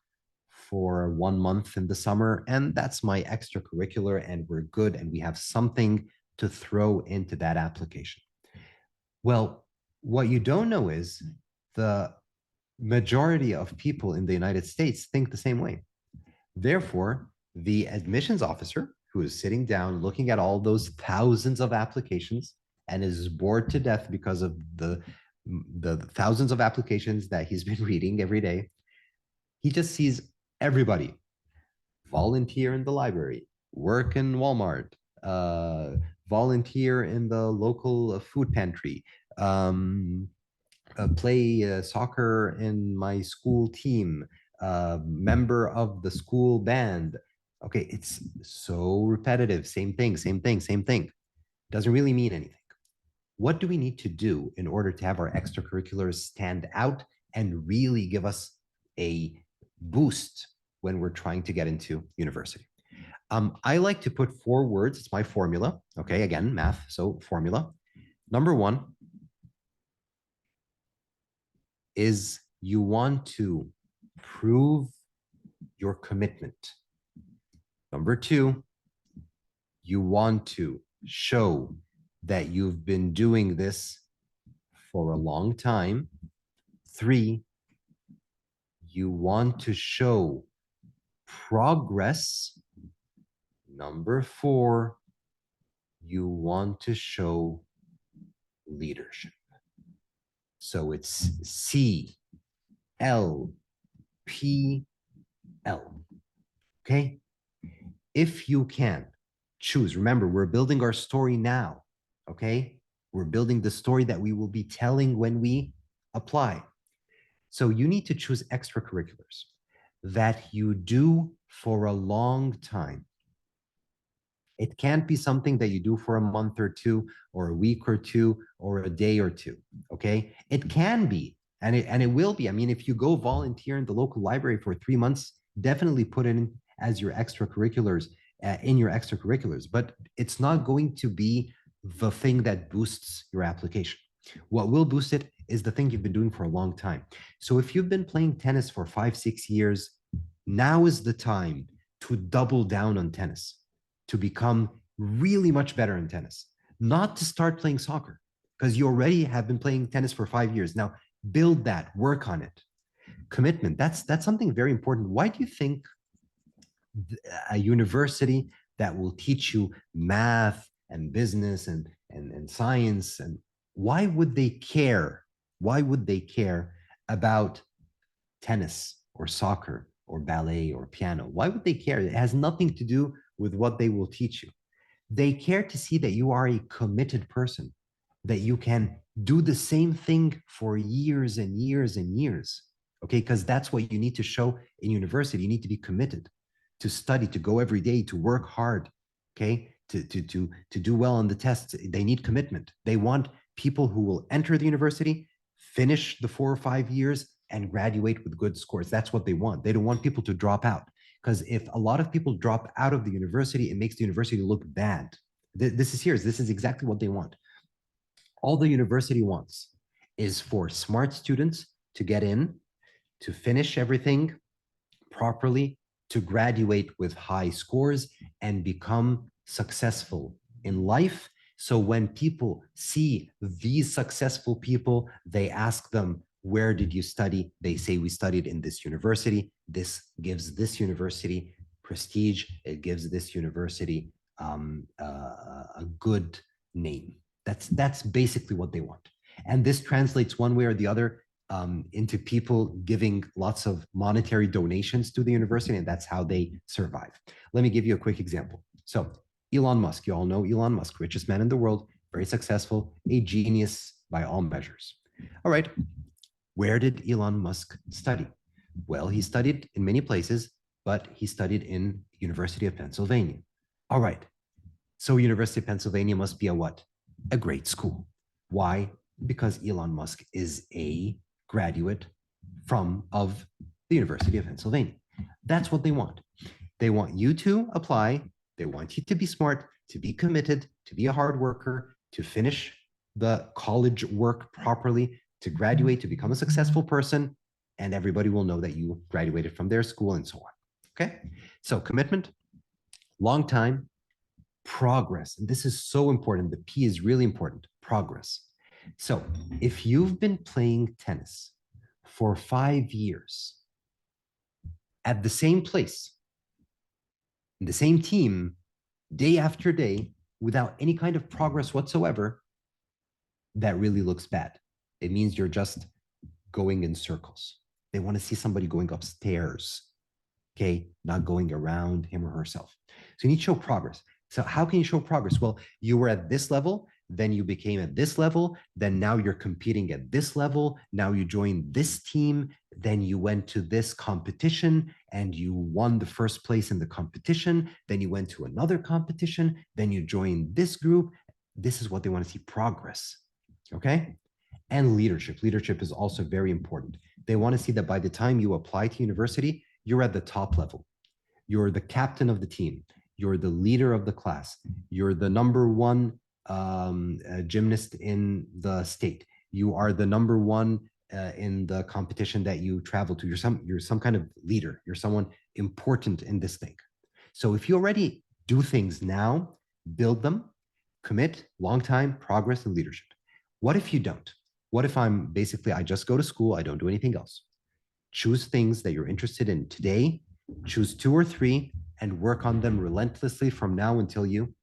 for 1 month in the summer. And that's my extracurricular, and we're good. And we have something to throw into that application. Well, what you don't know is the majority of people in the United States think the same way. Therefore, the admissions officer who is sitting down looking at all those thousands of applications and is bored to death because of the thousands of applications that he's been reading every day, he just sees everybody volunteer in the library, work in Walmart, volunteer in the local food pantry, play soccer in my school team, member of the school band. Okay, it's so repetitive. Same thing, same thing, same thing. Doesn't really mean anything. What do we need to do in order to have our extracurriculars stand out and really give us a boost when we're trying to get into university? I like to put 4 words. It's my formula. Okay, again, math. So formula. Number one is you want to prove your commitment. Number two, you want to show that you've been doing this for a long time. 3, you want to show progress. Number 4, you want to show leadership. So it's C, L, P, L. Okay? If you can choose, remember, we're building our story now. Okay? We're building the story that we will be telling when we apply. So you need to choose extracurriculars that you do for a long time. It can't be something that you do for a month or two, or a week or two, or a day or two. Okay. It can be, and it will be. I mean, if you go volunteer in the local library for 3 months, definitely put it in as your extracurriculars, in your extracurriculars, but it's not going to be the thing that boosts your application. What will boost it is the thing you've been doing for a long time. So if you've been playing tennis for 5, 6 years, now is the time to double down on tennis, to become really much better in tennis, not to start playing soccer, because you already have been playing tennis for 5 years. Now, build that, work on it. Commitment, that's something very important. Why do you think a university that will teach you math and business and science, and why would they care? Why would they care about tennis or soccer or ballet or piano? Why would they care? It has nothing to do with what they will teach you. They care to see that you are a committed person, that you can do the same thing for years and years and years. Okay, because that's what you need to show in university. You need to be committed to study, to go every day, to work hard. okay? To do well on the tests, they need commitment. They want people who will enter the university, finish the 4 or 5 years, and graduate with good scores. That's what they want. They don't want people to drop out. Because if a lot of people drop out of the university, it makes the university look bad. This is exactly what they want. All the university wants is for smart students to get in, to finish everything properly, to graduate with high scores and become successful in life. So when people see these successful people, they ask them, where did you study? They say, we studied in this university. This gives this university prestige. It gives this university a good name. That's basically what they want. And this translates one way or the other into people giving lots of monetary donations to the university, and that's how they survive. Let me give you a quick example. So Elon Musk, you all know Elon Musk, richest man in the world, very successful, a genius by all measures. All right, where did Elon Musk study? Well, he studied in many places, but he studied in University of Pennsylvania. All right, so University of Pennsylvania must be a what? A great school. Why? Because Elon Musk is a graduate of the University of Pennsylvania. That's what they want. They want you to apply. They want you to be smart, to be committed, to be a hard worker, to finish the college work properly, to graduate, to become a successful person, and everybody will know that you graduated from their school and so on. Okay? So commitment, long time, progress. And this is so important. The P is really important, progress. So if you've been playing tennis for 5 years at the same place, in the same team, day after day, without any kind of progress whatsoever, that really looks bad. It means you're just going in circles. They want to see somebody going upstairs, okay, not going around him or herself. So you need to show progress. So how can you show progress? Well, you were at this level, then you became at this level, then now you're competing at this level, now you joined this team, then you went to this competition and you won the first place in the competition, then you went to another competition, then you joined this group. This is what they want to see, progress, okay? And leadership. Leadership is also very important. They want to see that by the time you apply to university, you're at the top level. You're the captain of the team. You're the leader of the class. You're the number one gymnast in the state. You are the number one in the competition that you travel to. You're some kind of leader. You're someone important in this thing. So if you already do things now, build them, commit, long time, progress, and leadership. What if you don't? What if I just go to school, I don't do anything else? Choose things that you're interested in today, choose 2 or 3, and work on them relentlessly from now until you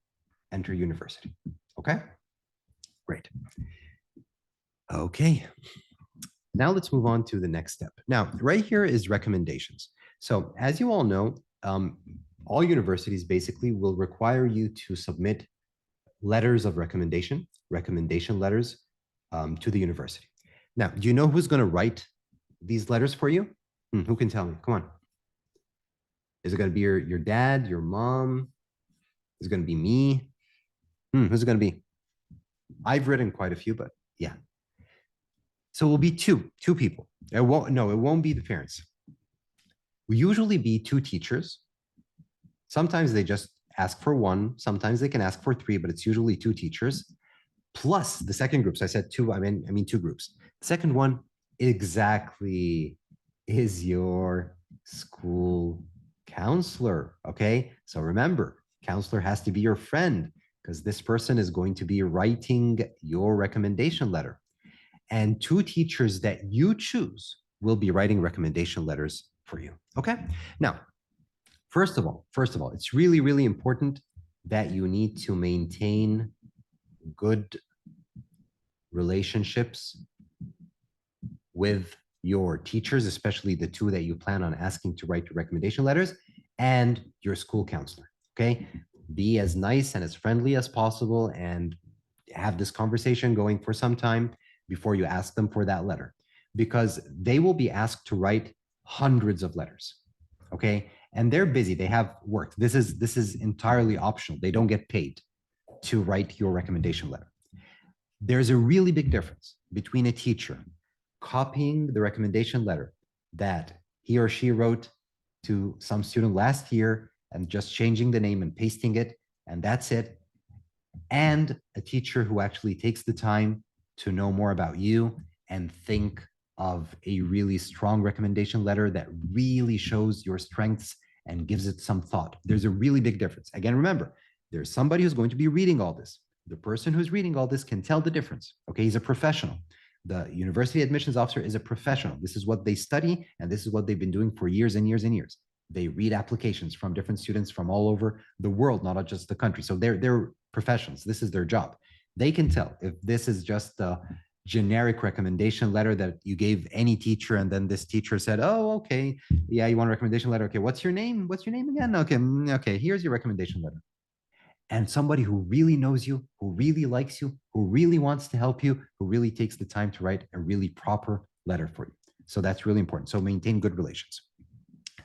enter university. Okay? Great. Okay. Now let's move on to the next step. Now, right here is recommendations. So as you all know, all universities basically will require you to submit letters of recommendation letters to the university. Now, do you know who's going to write these letters for you? Who can tell me? Come on. Is it going to be your dad, your mom? Is it going to be me? Who's it going to be? I've written quite a few, but yeah. So it will be two people. It won't be the parents. We usually be 2 teachers. Sometimes they just ask for 1. Sometimes they can ask for 3, but it's usually 2 teachers. Plus the second group. So I said 2, I mean 2 groups. The second one exactly is your school counselor, okay? So remember, counselor has to be your friend because this person is going to be writing your recommendation letter. And 2 teachers that you choose will be writing recommendation letters for you, okay? Now, first of all, it's really, really important that you need to maintain good relationships with your teachers, especially the 2 that you plan on asking to write your recommendation letters, and your school counselor, okay? Be as nice and as friendly as possible and have this conversation going for some time before you ask them for that letter, because they will be asked to write hundreds of letters, okay? and they're busy. They have work. This is entirely optional. They don't get paid to write your recommendation letter. There's a really big difference between a teacher copying the recommendation letter that he or she wrote to some student last year and just changing the name and pasting it, and that's it, and a teacher who actually takes the time to know more about you and think of a really strong recommendation letter that really shows your strengths and gives it some thought. There's a really big difference. Again, remember, there's somebody who's going to be reading all this. The person who's reading all this can tell the difference. Okay, he's a professional. The university admissions officer is a professional. This is what they study, and this is what they've been doing for years and years and years. They read applications from different students from all over the world, not just the country. So they're professionals. This is their job. They can tell if this is just a generic recommendation letter that you gave any teacher, and then this teacher said, "Oh, okay, yeah, you want a recommendation letter? Okay, what's your name? What's your name again? Okay, okay, here's your recommendation letter." And somebody who really knows you, who really likes you, who really wants to help you, who really takes the time to write a really proper letter for you. So that's really important. So maintain good relations.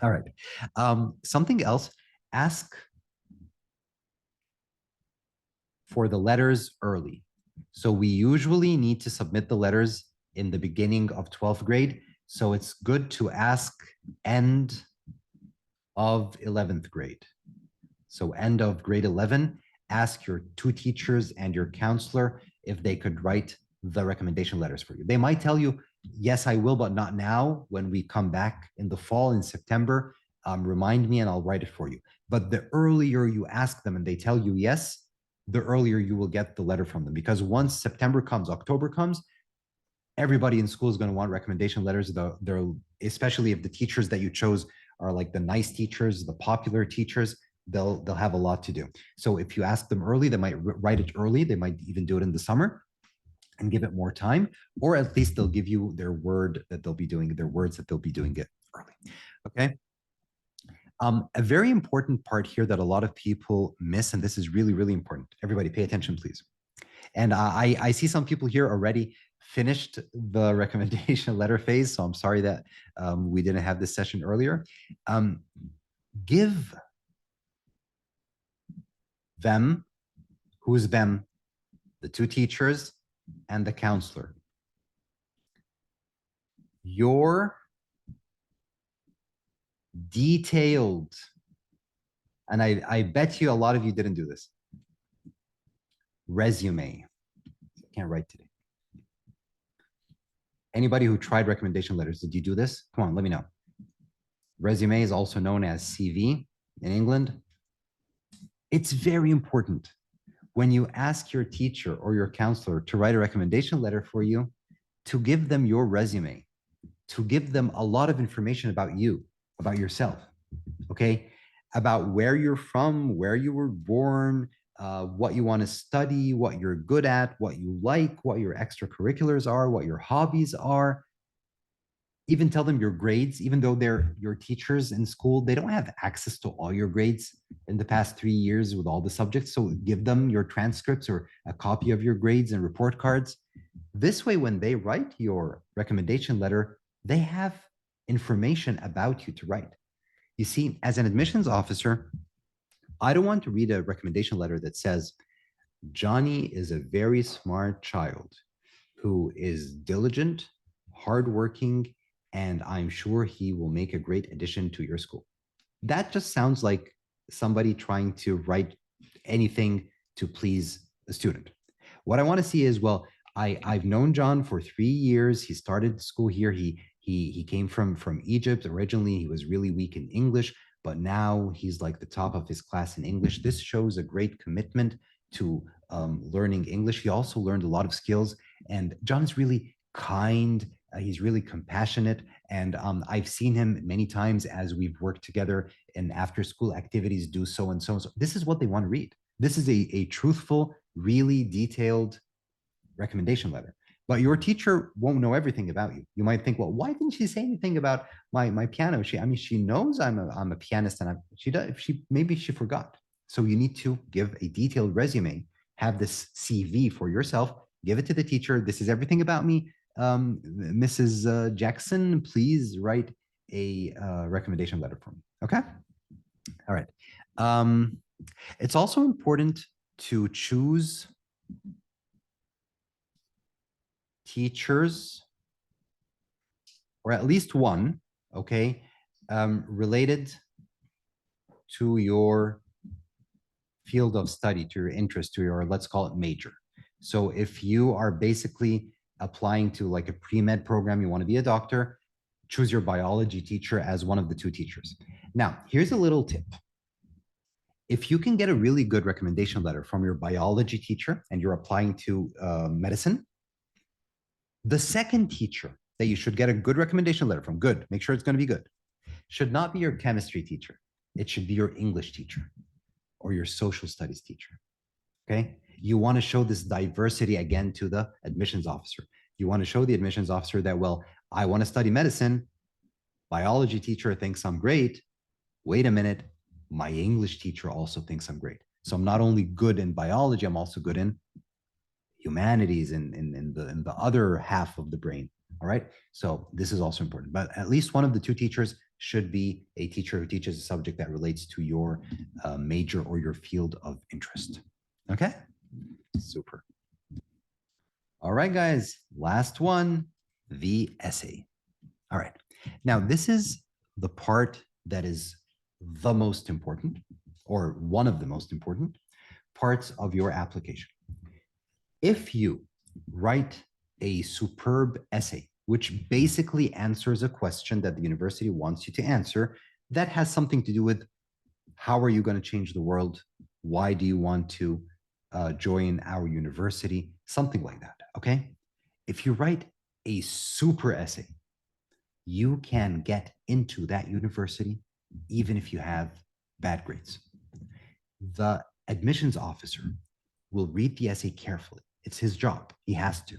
All right. Something else, ask for the letters early. So we usually need to submit the letters in the beginning of 12th grade. So it's good to ask end of 11th grade. So end of grade 11, ask your two teachers and your counselor if they could write the recommendation letters for you. They might tell you, yes, I will, but not now. When we come back in the fall, in September, remind me and I'll write it for you. But the earlier you ask them and they tell you yes, the earlier you will get the letter from them. Because once September comes, October comes, everybody in school is going to want recommendation letters. They're, especially if the teachers that you chose are like the nice teachers, the popular teachers, they'll have a lot to do. So if you ask them early, they might write it early. They might even do it in the summer and give it more time, or at least they'll give you their word that they'll be doing, their words that they'll be doing it early. Okay. A very important part here that a lot of people miss, and this is really, really important. Everybody pay attention, please. And I see some people here already finished the recommendation letter phase. So I'm sorry that we didn't have this session earlier. Give them, who's them? The two teachers and the counselor, your detailed, and I bet you a lot of you didn't do this, resume. I can't write today. Anybody who tried recommendation letters, did you do this? Come on, let me know. Resume is also known as CV in England. It's very important when you ask your teacher or your counselor to write a recommendation letter for you, to give them your resume, to give them a lot of information about you, about yourself, okay? About where you're from, where you were born, what you want to study, what you're good at, what you like, what your extracurriculars are, what your hobbies are. Even tell them your grades, even though they're your teachers in school, they don't have access to all your grades in the past 3 years with all the subjects. So give them your transcripts or a copy of your grades and report cards. This way, when they write your recommendation letter, they have information about you to write. You see, as an admissions officer, I don't want to read a recommendation letter that says, Johnny is a very smart child who is diligent, hardworking, and I'm sure he will make a great addition to your school. That just sounds like somebody trying to write anything to please a student. What I want to see is, well, I've known John for 3 years. He started school here. He came from Egypt. Originally, he was really weak in English, but now he's like the top of his class in English. This shows a great commitment to learning English. He also learned a lot of skills, and John is really kind. He's really compassionate, and I've seen him many times as we've worked together in after-school activities, do so and so and so. This is what they want to read. This is a truthful, really detailed recommendation letter. But your teacher won't know everything about you. You might think, well, why didn't she say anything about my piano? She knows I'm a pianist, and maybe she forgot. So you need to give a detailed resume, have this CV for yourself, give it to the teacher. This is everything about me. Mrs. Jackson, please write a recommendation letter for me. Okay. All right. Um, it's also important to choose teachers, or at least one, okay, related to your field of study, to your interest, to your, let's call it major. So if you are basically applying to like a pre-med program, you want to be a doctor, choose your biology teacher as one of the two teachers. Now, here's a little tip. If you can get a really good recommendation letter from your biology teacher and you're applying to medicine, the second teacher that you should get a good recommendation letter from, good, make sure it's going to be good, should not be your chemistry teacher. It should be your English teacher or your social studies teacher. Okay. You want to show this diversity again to the admissions officer. You want to show the admissions officer that, well, I want to study medicine. Biology teacher thinks I'm great. Wait a minute. My English teacher also thinks I'm great. So I'm not only good in biology, I'm also good in humanities and in the other half of the brain. All right. So this is also important. But at least one of the two teachers should be a teacher who teaches a subject that relates to your major or your field of interest. Okay. Super. All right, guys. Last one, the essay. All right. Now, this is the part that is the most important, or one of the most important parts of your application. If you write a superb essay, which basically answers a question that the university wants you to answer, that has something to do with how are you going to change the world? Why do you want to join our university? Something like that. Okay. If you write a super essay, you can get into that university even if you have bad grades. The admissions officer will read the essay carefully. It's his job. He has to.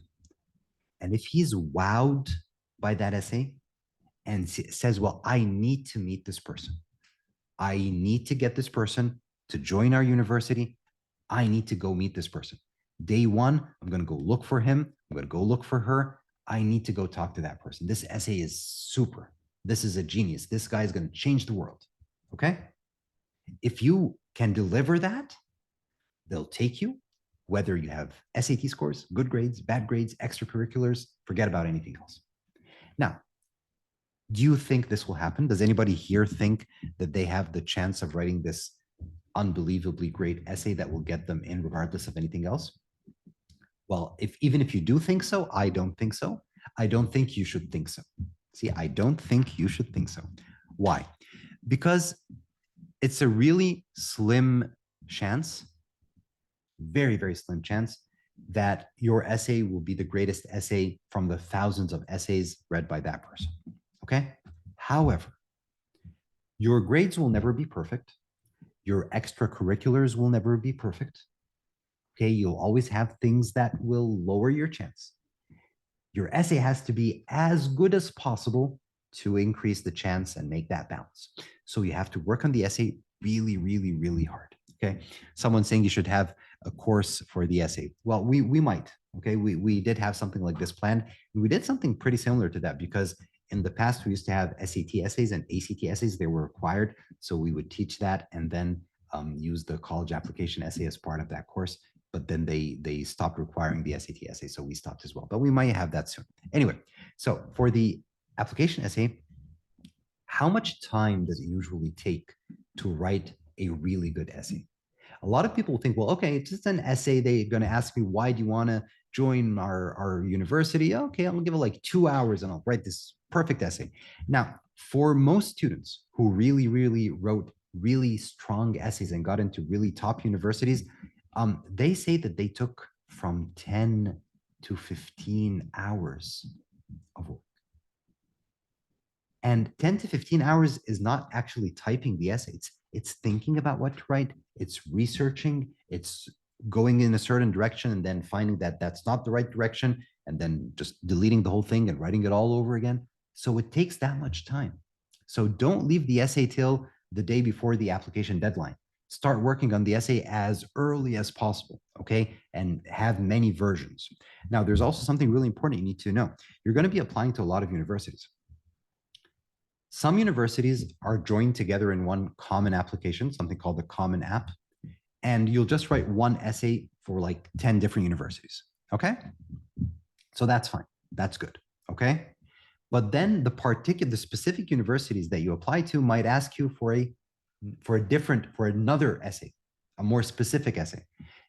And if he's wowed by that essay and says, well, I need to meet this person, I need to get this person to join our university, I need to go meet this person. Day one, I'm going to go look for him. I'm going to go look for her. I need to go talk to that person. This essay is super. This is a genius. This guy is going to change the world. Okay. If you can deliver that, they'll take you, whether you have SAT scores, good grades, bad grades, extracurriculars, forget about anything else. Now, do you think this will happen? Does anybody here think that they have the chance of writing this unbelievably great essay that will get them in regardless of anything else? Well, even if you do think so, I don't think so. I don't think you should think so. See, I don't think you should think so. Why? Because it's a really slim chance, very, very slim chance that your essay will be the greatest essay from the thousands of essays read by that person. Okay? However, your grades will never be perfect. Your extracurriculars will never be perfect. Okay, you'll always have things that will lower your chance. Your essay has to be as good as possible to increase the chance and make that balance. So you have to work on the essay really, really, really hard. Okay. Someone's saying you should have a course for the essay. Well, we might. Okay. We did have something like this planned. We did something pretty similar to that because in the past we used to have SAT essays and ACT essays. They were required. So we would teach that and then use the college application essay as part of that course. But then they stopped requiring the SAT essay. So we stopped as well. But we might have that soon. Anyway, so for the application essay, how much time does it usually take to write a really good essay? A lot of people think, well, okay, it's just an essay. They're going to ask me, why do you want to join our university? Okay, I'm going to give it like 2 hours and I'll write this perfect essay. Now, for most students who really, really wrote really strong essays and got into really top universities, they say that they took from 10 to 15 hours of work. And 10 to 15 hours is not actually typing the essay. It's thinking about what to write. It's researching. It's going in a certain direction and then finding that that's not the right direction and then just deleting the whole thing and writing it all over again. So it takes that much time. So don't leave the essay till the day before the application deadline. Start working on the essay as early as possible, okay? And have many versions. Now, there's also something really important you need to know. You're going to be applying to a lot of universities. Some universities are joined together in one common application, something called the Common App, and you'll just write one essay for like 10 different universities. Okay. So that's fine. That's good. Okay. But then the specific universities that you apply to might ask you for another essay, a more specific essay.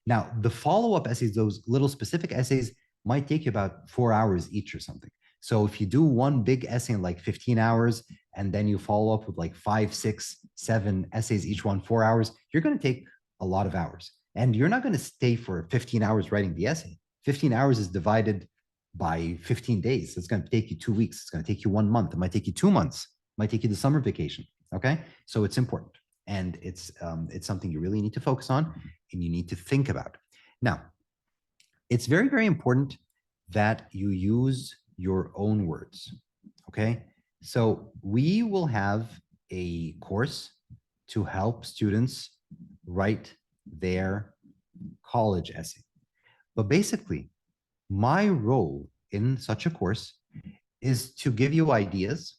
Now, the follow-up essays, those little specific essays, might take you about 4 hours each or something. So if you do one big essay in like 15 hours, and then you follow up with like 5, 6, 7 essays, each one 4 hours, you're going to take a lot of hours. And you're not going to stay for 15 hours writing the essay. 15 hours is divided by 15 days. It's going to take you 2 weeks. It's going to take you 1 month. It might take you 2 months. It might take you the summer vacation. Okay. So it's important. And it's something you really need to focus on and you need to think about. Now, it's very, very important that you use your own words. Okay. So we will have a course to help students write their college essay. But basically, my role in such a course is to give you ideas,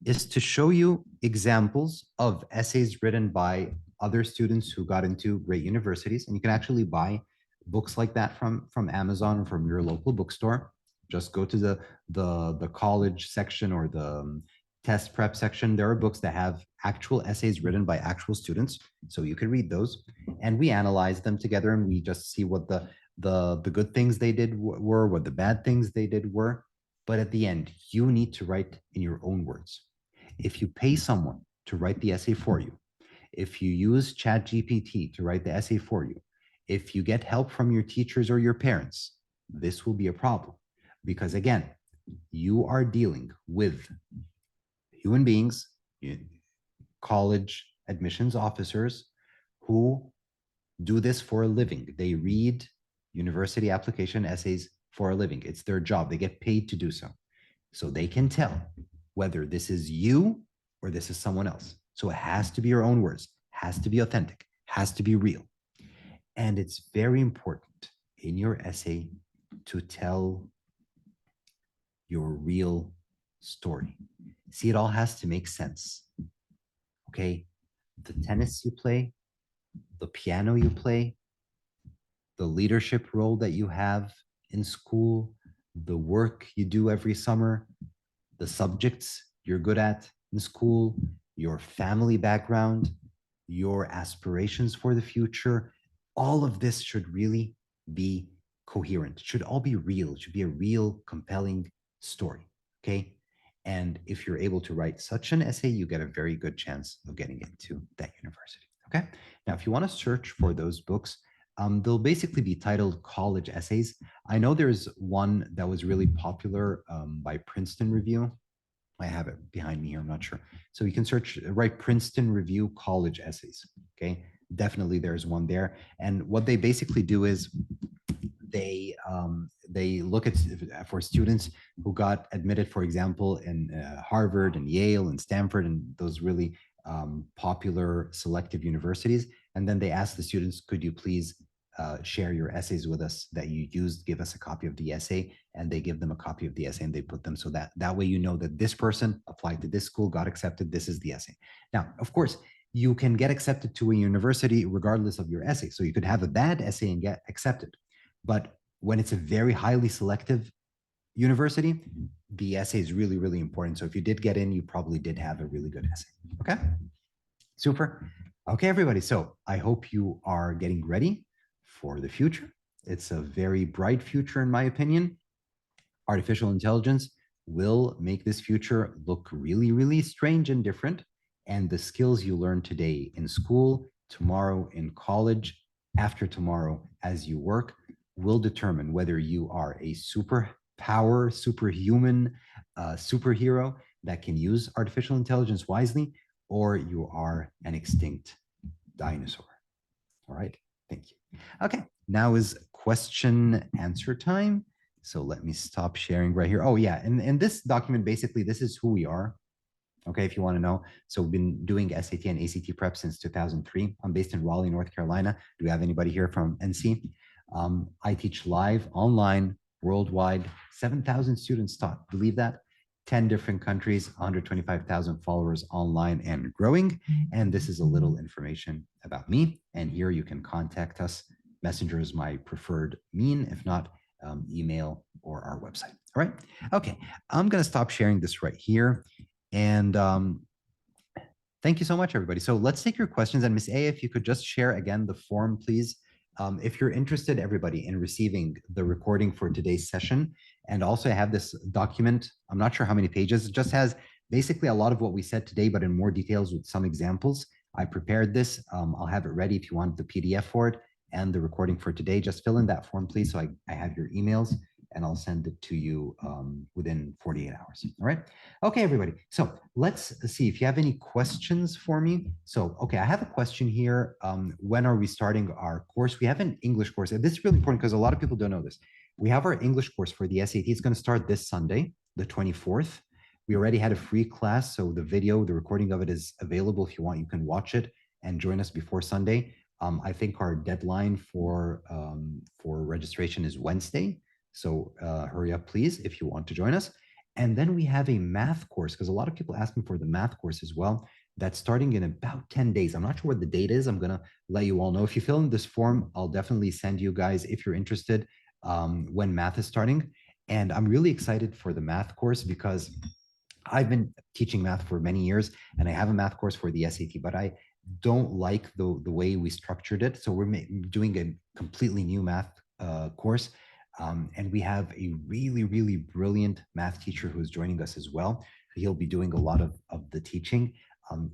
is to show you examples of essays written by other students who got into great universities. And you can actually buy books like that from Amazon or from your local bookstore. Just go to the college section or the test prep section. There are books that have actual essays written by actual students. So you can read those. And we analyze them together and we just see what the good things they did were, what the bad things they did were. But at the end, you need to write in your own words. If you pay someone to write the essay for you, if you use ChatGPT to write the essay for you, if you get help from your teachers or your parents, this will be a problem. Because again, you are dealing with human beings, college admissions officers who do this for a living. They read university application essays for a living. It's their job. They get paid to do so. So they can tell whether this is you or this is someone else. So it has to be your own words, has to be authentic, has to be real. And it's very important in your essay to tell your real story. See, it all has to make sense. Okay? The tennis you play, the piano you play, the leadership role that you have in school, the work you do every summer, the subjects you're good at in school, your family background, your aspirations for the future, all of this should really be coherent. It should all be real. It should be a real, compelling story. Okay. And if you're able to write such an essay, you get a very good chance of getting into that university. Okay. Now, if you want to search for those books, they'll basically be titled college essays. I know there's one that was really popular by Princeton Review. I have it behind me here, I'm not sure. So you can search, write Princeton Review college essays. Okay, definitely there's one there. And what they basically do is they look at for students who got admitted, for example, in Harvard and Yale and Stanford and those really popular selective universities. And then they ask the students, could you please share your essays with us that you used, give us a copy of the essay, and they give them a copy of the essay and they put them so that way you know that this person applied to this school, got accepted, this is the essay. Now, of course, you can get accepted to a university regardless of your essay. So you could have a bad essay and get accepted. But when it's a very highly selective university, the essay is really, really important. So if you did get in, you probably did have a really good essay. Okay, super. Okay, everybody. So I hope you are getting ready for the future. It's a very bright future, in my opinion. Artificial intelligence will make this future look really, really strange and different. And the skills you learn today in school, tomorrow in college, after tomorrow as you work, will determine whether you are a superpower, superhuman, superhero that can use artificial intelligence wisely, or you are an extinct dinosaur. All right, thank you. Okay, now is question answer time. So let me stop sharing right here. Oh yeah, in this document, basically, this is who we are. Okay, if you want to know. So we've been doing SAT and ACT prep since 2003. I'm based in Raleigh, North Carolina. Do we have anybody here from NC? I teach live, online, worldwide, 7,000 students taught. Believe that? 10 different countries, 125,000 followers online and growing. And this is a little information about me. And here you can contact us. Messenger is my preferred mean, if not email or our website. All right. Okay. I'm going to stop sharing this right here. And thank you so much, everybody. So let's take your questions. And Miss A, if you could just share again the form, please. If you're interested, everybody, in receiving the recording for today's session, and also I have this document, I'm not sure how many pages, it just has basically a lot of what we said today, but in more details with some examples. I prepared this. I'll have it ready if you want the PDF for it and the recording for today. Just fill in that form, please, so I have your emails, and I'll send it to you within 48 hours. All right. Okay, everybody. So let's see if you have any questions for me. So, okay, I have a question here. When are we starting our course? We have an English course. And this is really important because a lot of people don't know this. We have our English course for the SAT. It's going to start this Sunday, the 24th. We already had a free class, so the video, the recording of it is available. If you want, you can watch it and join us before Sunday. I think our deadline for registration is Wednesday. So hurry up, please, if you want to join us. And then we have a math course, because a lot of people ask me for the math course as well. That's starting in about 10 days. I'm not sure what the date is. I'm going to let you all know. If you fill in this form, I'll definitely send you guys, if you're interested, when math is starting. And I'm really excited for the math course because I've been teaching math for many years, and I have a math course for the SAT, but I don't like the way we structured it. So we're doing a completely new math course. And we have a really, really brilliant math teacher who's joining us as well. He'll be doing a lot of the teaching.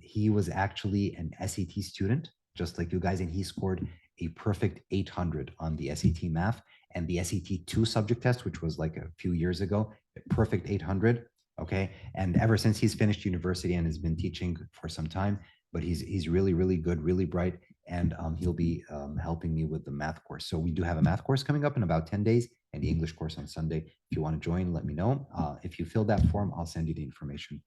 He was actually an SAT student, just like you guys, and he scored a perfect 800 on the SAT math and the SAT 2 subject test, which was like a few years ago, a perfect 800. Okay. And ever since he's finished university and has been teaching for some time, but he's really, really good, really bright. And he'll be helping me with the math course. So we do have a math course coming up in about 10 days and the English course on Sunday. If you want to join, let me know. If you fill that form, I'll send you the information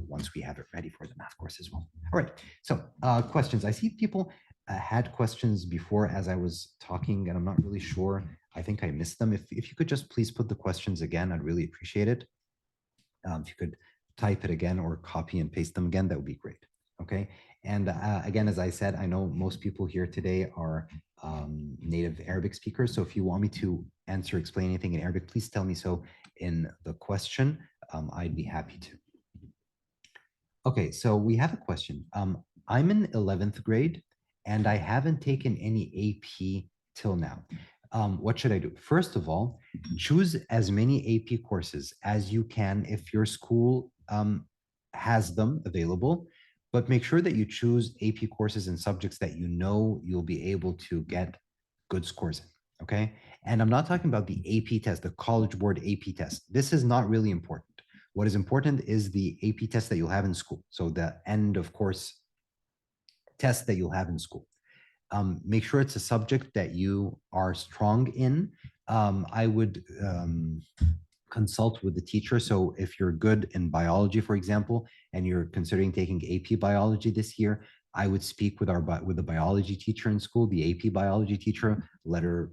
once we have it ready for the math course as well. All right. So questions. I see people had questions before as I was talking, and I'm not really sure. I think I missed them. If you could just please put the questions again, I'd really appreciate it. If you could type it again or copy and paste them again, that would be great. Okay. And again, as I said, I know most people here today are native Arabic speakers. So if you want me to answer, explain anything in Arabic, please tell me so in the question. I'd be happy to. Okay, so we have a question. I'm in 11th grade and I haven't taken any AP till now. What should I do? First of all, choose as many AP courses as you can if your school has them available, but make sure that you choose AP courses and subjects that you know you'll be able to get good scores in, okay? And I'm not talking about the AP test, the College Board AP test. This is not really important. What is important is the AP test that you'll have in school. So the end of course test that you'll have in school. Make sure it's a subject that you are strong in. I would consult with the teacher. So if you're good in biology, for example, and you're considering taking AP biology this year, I would speak with the biology teacher in school, the AP biology teacher, let her,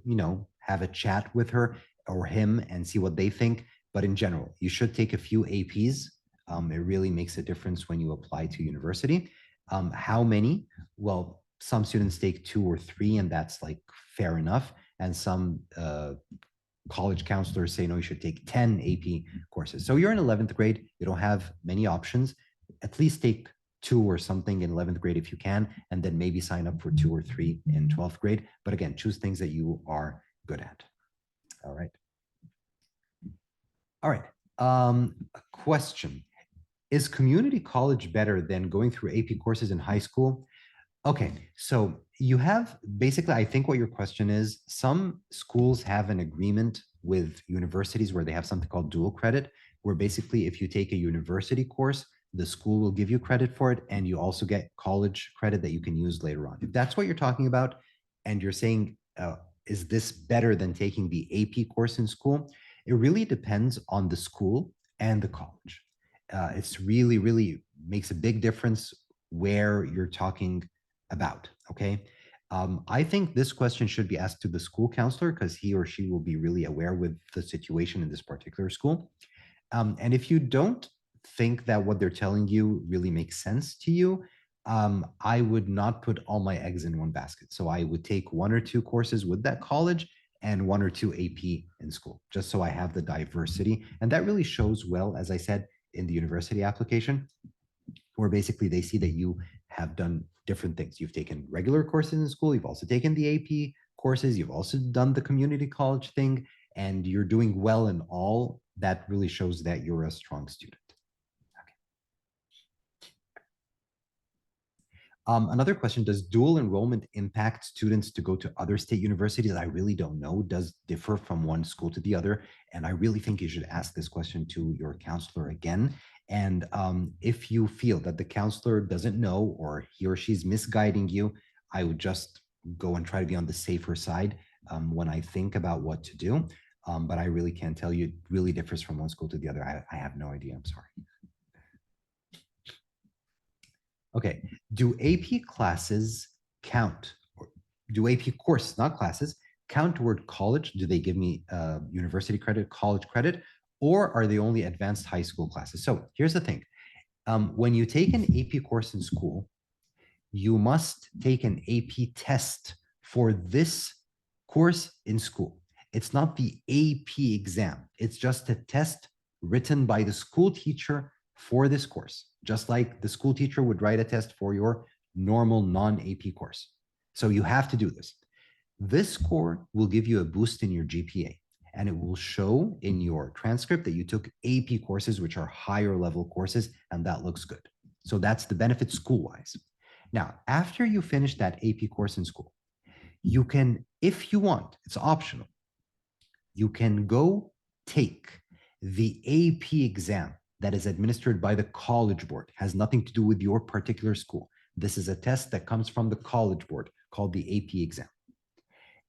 have a chat with her or him and see what they think. But in general, you should take a few APs. It really makes a difference when you apply to university. How many? Well, some students take 2 or 3, and that's like fair enough. And some college counselors say, no, you should take 10 AP courses. So you're in 11th grade, you don't have many options. At least take 2 or something in 11th grade if you can, and then maybe sign up for 2 or 3 in 12th grade. But again, choose things that you are good at. All right. All right. A question. Is community college better than going through AP courses in high school? Okay, so you have basically, I think what your question is, some schools have an agreement with universities where they have something called dual credit, where basically if you take a university course, the school will give you credit for it, and you also get college credit that you can use later on. If that's what you're talking about, and you're saying, is this better than taking the AP course in school? It really depends on the school and the college. It's really makes a big difference where you're talking about, okay? I think this question should be asked to the school counselor because he or she will be really aware with the situation in this particular school. And if you don't think that what they're telling you really makes sense to you, I would not put all my eggs in one basket. So I would take one or two courses with that college and one or two AP in school, just so I have the diversity. And that really shows well, as I said, in the university application, where basically they see that you have done different things. You've taken regular courses in school, you've also taken the AP courses, you've also done the community college thing, and you're doing well in all. That really shows that you're a strong student. Another question, does dual enrollment impact students to go to other state universities? I really don't know. Does differ from one school to the other. And I really think you should ask this question to your counselor again. And if you feel that the counselor doesn't know, or he or she's misguiding you, I would just go and try to be on the safer side when I think about what to do. But I really can't tell you. It really differs from one school to the other. I have no idea. I'm sorry. Okay, do AP classes count? Or do AP courses, not classes, count toward college? Do they give me university credit, college credit, or are they only advanced high school classes? So here's the thing. When you take an AP course in school, you must take an AP test for this course in school. It's not the AP exam. It's just a test written by the school teacher for this course, just like the school teacher would write a test for your normal non-AP course. So you have to do this. This score will give you a boost in your GPA, and it will show in your transcript that you took AP courses, which are higher level courses, and that looks good. So that's the benefit school-wise. Now, after you finish that AP course in school, you can, if you want, it's optional, you can go take the AP exam that is administered by the college board. It has nothing to do with your particular school. This is a test that comes from the college board called the AP exam.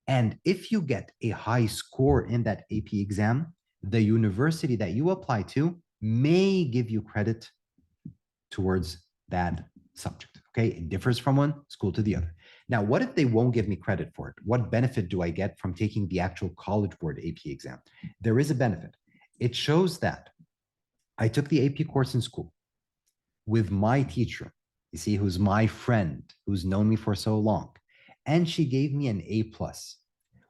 And if you get a high score in that AP exam, the university that you apply to may give you credit towards that subject. Okay, it differs from one school to the other. Now, what if they won't give me credit for it? What benefit do I get from taking the actual college board AP exam? There is a benefit. It shows that I took the AP course in school with my teacher, you see, who's my friend, who's known me for so long, and she gave me an A plus.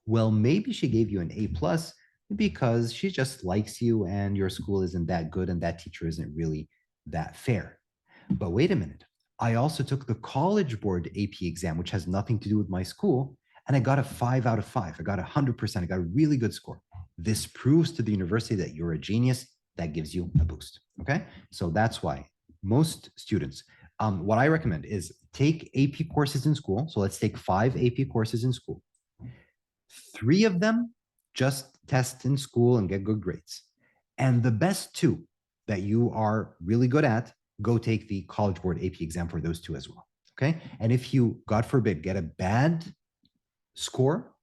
Well, maybe she gave you an A plus because she just likes you and your school isn't that good and that teacher isn't really that fair. But wait a minute. I also took the college board AP exam, which has nothing to do with my school, and I got a 5 out of 5. I got 100%. I got a really good score. This proves to the university that you're a genius. That gives you a boost. Okay, so that's why most students, what I recommend is take AP courses in school. So let's take 5 AP courses in school. 3 of them just test in school and get good grades. And the best 2 that you are really good at, go take the college board AP exam for those 2 as well. Okay. And if you, God forbid, get a bad score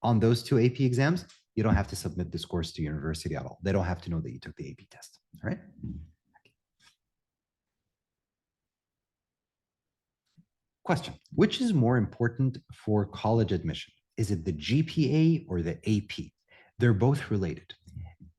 on those 2 AP exams, you don't have to submit the scores to university at all. They don't have to know that you took the AP test. All right. Question, which is more important for college admission? Is it the GPA or the AP? They're both related.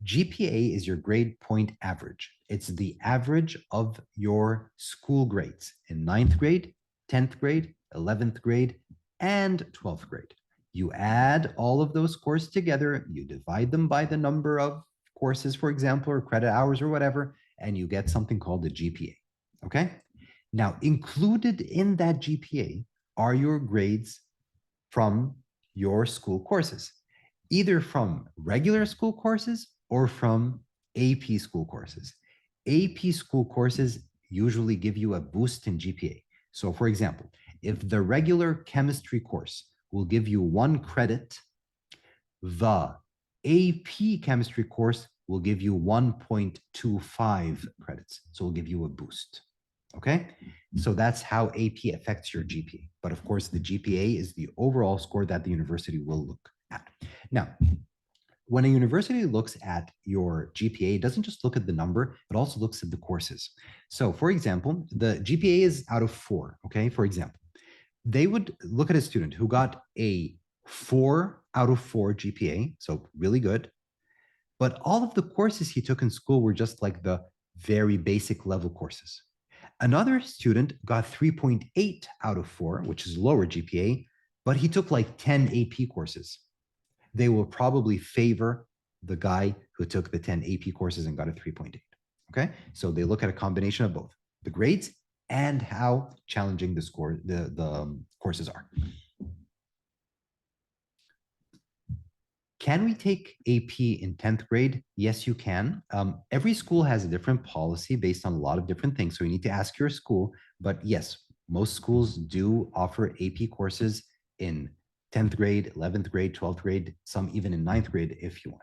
GPA is your grade point average. It's the average of your school grades in 9th grade, 10th grade, 11th grade, and 12th grade. You add all of those scores together, you divide them by the number of courses, for example, or credit hours or whatever, and you get something called the GPA. Okay? Now, included in that GPA are your grades from your school courses, either from regular school courses or from AP school courses. AP school courses usually give you a boost in GPA. So for example, if the regular chemistry course will give you 1 credit, the AP chemistry course will give you 1.25 credits. So it'll give you a boost. Okay, so that's how AP affects your GPA. But of course, the GPA is the overall score that the university will look at. Now, when a university looks at your GPA, it doesn't just look at the number, it also looks at the courses. So for example, the GPA is out of 4, okay? For example, they would look at a student who got a 4 out of 4 GPA, so really good, but all of the courses he took in school were just like the very basic level courses. Another student got 3.8 out of 4, which is lower GPA, but he took like 10 AP courses. They will probably favor the guy who took the 10 AP courses and got a 3.8. Okay, so they look at a combination of both the grades and how challenging the courses are. Can we take AP in 10th grade? Yes, you can. Every school has a different policy based on a lot of different things. So you need to ask your school. But yes, most schools do offer AP courses in 10th grade, 11th grade, 12th grade, some even in 9th grade if you want.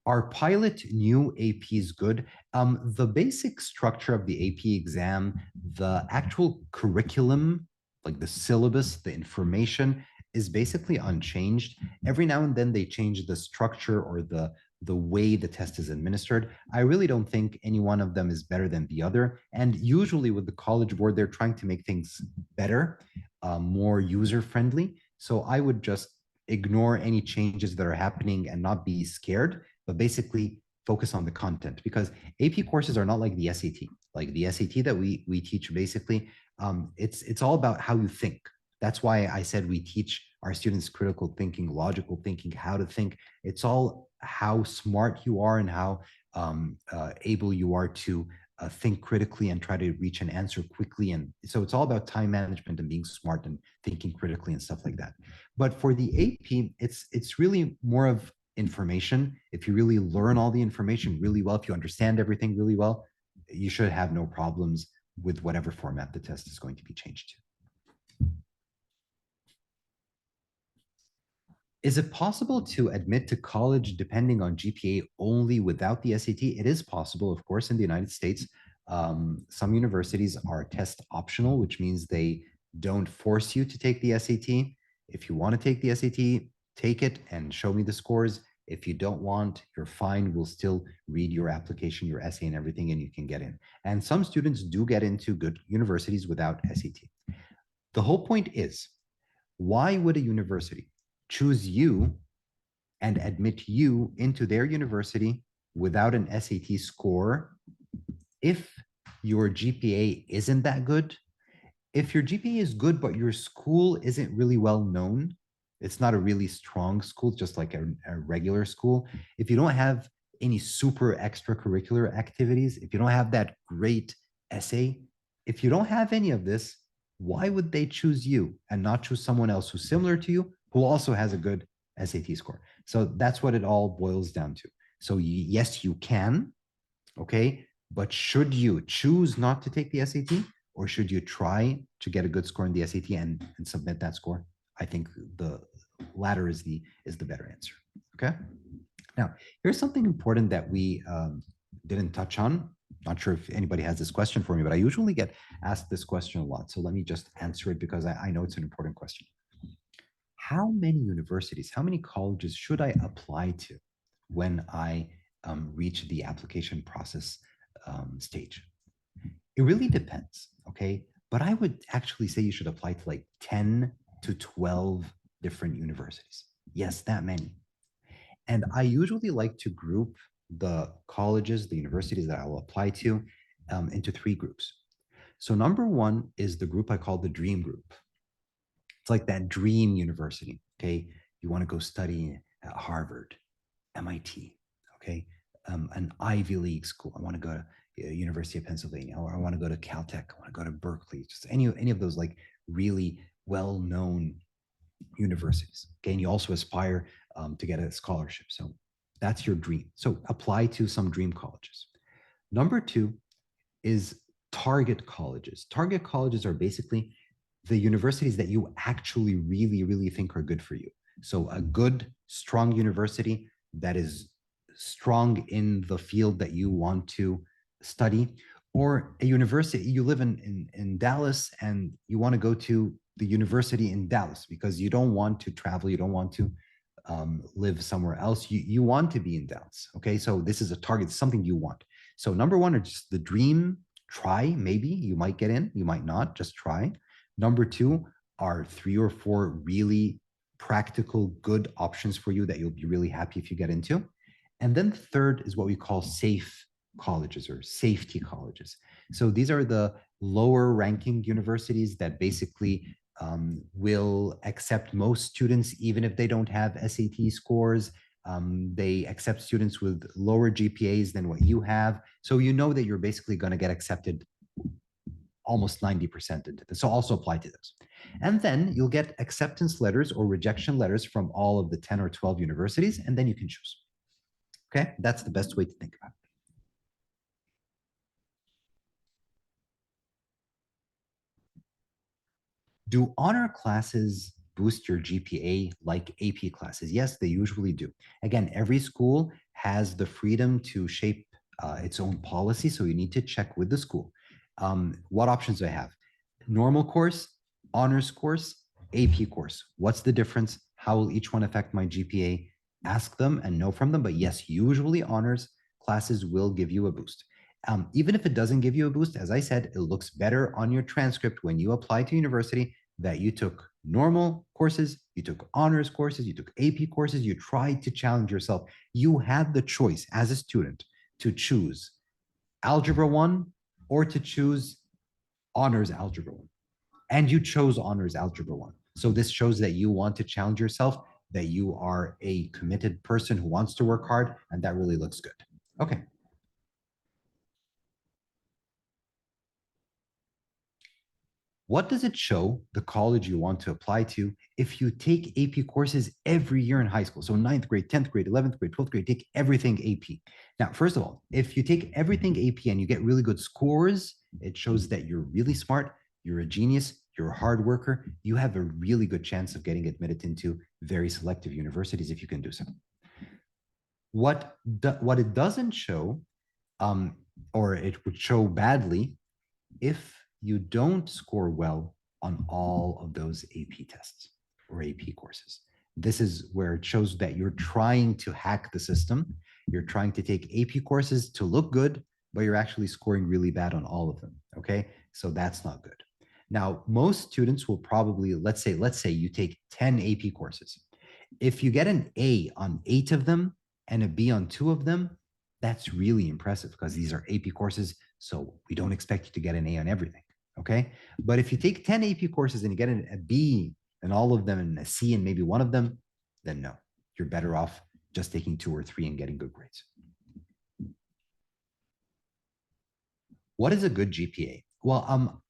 Are pilot new APs good? The basic structure of the AP exam, the actual curriculum, like the syllabus, the information is basically unchanged. Every now and then they change the structure or the way the test is administered. I really don't think any one of them is better than the other. And usually with the College Board, they're trying to make things better, more user-friendly. So I would just ignore any changes that are happening and not be scared, but basically focus on the content, because AP courses are not like the SAT. Like the SAT that we teach, basically, it's all about how you think. That's why I said we teach our students critical thinking, logical thinking, how to think. It's all how smart you are and how able you are to think critically and try to reach an answer quickly. And so it's all about time management and being smart and thinking critically and stuff like that. But for the AP, it's really more of information. If you really learn all the information really well, if you understand everything really well, you should have no problems with whatever format the test is going to be changed to. Is it possible to admit to college depending on GPA only without the SAT? It is possible, of course, in the United States. Some universities are test optional, which means they don't force you to take the SAT. If you want to take the SAT, take it and show me the scores. If you don't want, you're fine. We'll still read your application, your essay, and everything, and you can get in. And some students do get into good universities without SAT. The whole point is, why would a university choose you and admit you into their university without an SAT score if your GPA isn't that good? If your GPA is good, but your school isn't really well known, it's not a really strong school, just like a regular school. If you don't have any super extracurricular activities, if you don't have that great essay, if you don't have any of this, why would they choose you and not choose someone else who's similar to you, who also has a good SAT score? So that's what it all boils down to. So yes, you can, okay, but should you choose not to take the SAT, or should you try to get a good score in the SAT and submit that score? I think the latter is the better answer. Okay. Now, here's something important that we didn't touch on. Not sure if anybody has this question for me, but I usually get asked this question a lot. So let me just answer it because I know it's an important question. How many universities, how many colleges should I apply to when I reach the application process stage? It really depends, okay? But I would actually say you should apply to like 10 to 12 different universities. Yes, that many. And I usually like to group the colleges, the universities that I will apply to into 3 groups. So number 1 is the group I call the dream group. It's like that dream university, okay? You want to go study at Harvard, MIT, okay? An Ivy League school. I want to go to University of Pennsylvania, or I want to go to Caltech, I want to go to Berkeley, just any of those like really well-known universities. Okay, and you also aspire to get a scholarship. So that's your dream. So apply to some dream colleges. Number 2 is target colleges. Target colleges are basically the universities that you actually really, really think are good for you. So a good, strong university that is strong in the field that you want to study, or a university, you live in Dallas and you want to go to the university in Dallas because you don't want to travel, you don't want to live somewhere else. You want to be in Dallas. Okay, so this is a target, something you want. So number 1 are just the dream. Try, maybe you might get in, you might not, just try. Number 2 are 3 or 4 really practical, good options for you that you'll be really happy if you get into. And then third is what we call safe colleges or safety colleges. So these are the lower ranking universities that basically will accept most students, even if they don't have SAT scores. They accept students with lower GPAs than what you have. So you know that you're basically going to get accepted almost 90% into this. So also apply to this. And then you'll get acceptance letters or rejection letters from all of the 10 or 12 universities, and then you can choose. Okay, that's the best way to think about it. Do honor classes boost your GPA like AP classes? Yes, they usually do. Again, every school has the freedom to shape its own policy, so you need to check with the school. What options do I have? Normal course, honors course, AP course. What's the difference? How will each one affect my GPA? Ask them and know from them. But yes, usually honors classes will give you a boost. Even if it doesn't give you a boost, as I said, it looks better on your transcript when you apply to university that you took normal courses, you took honors courses, you took AP courses, you tried to challenge yourself. You had the choice as a student to choose Algebra 1 or to choose honors Algebra 1. And you chose honors Algebra 1. So this shows that you want to challenge yourself, that you are a committed person who wants to work hard, and that really looks good. Okay. What does it show the college you want to apply to if you take AP courses every year in high school? So ninth grade, 10th grade, 11th grade, 12th grade, take everything AP. Now, first of all, if you take everything AP and you get really good scores, it shows that you're really smart, you're a genius, you're a hard worker, you have a really good chance of getting admitted into very selective universities if you can do so. What it doesn't show, or it would show badly, if you don't score well on all of those AP tests or AP courses. This is where it shows that you're trying to hack the system. You're trying to take AP courses to look good, but you're actually scoring really bad on all of them. Okay. So that's not good. Now, most students will probably, let's say you take 10 AP courses. If you get an A on 8 of them and a B on 2 of them, that's really impressive because these are AP courses. So we don't expect you to get an A on everything. Okay. But if you take 10 AP courses and you get a B in all of them and a C in maybe one of them, then no, you're better off just taking 2 or 3 and getting good grades. What is a good GPA? Well,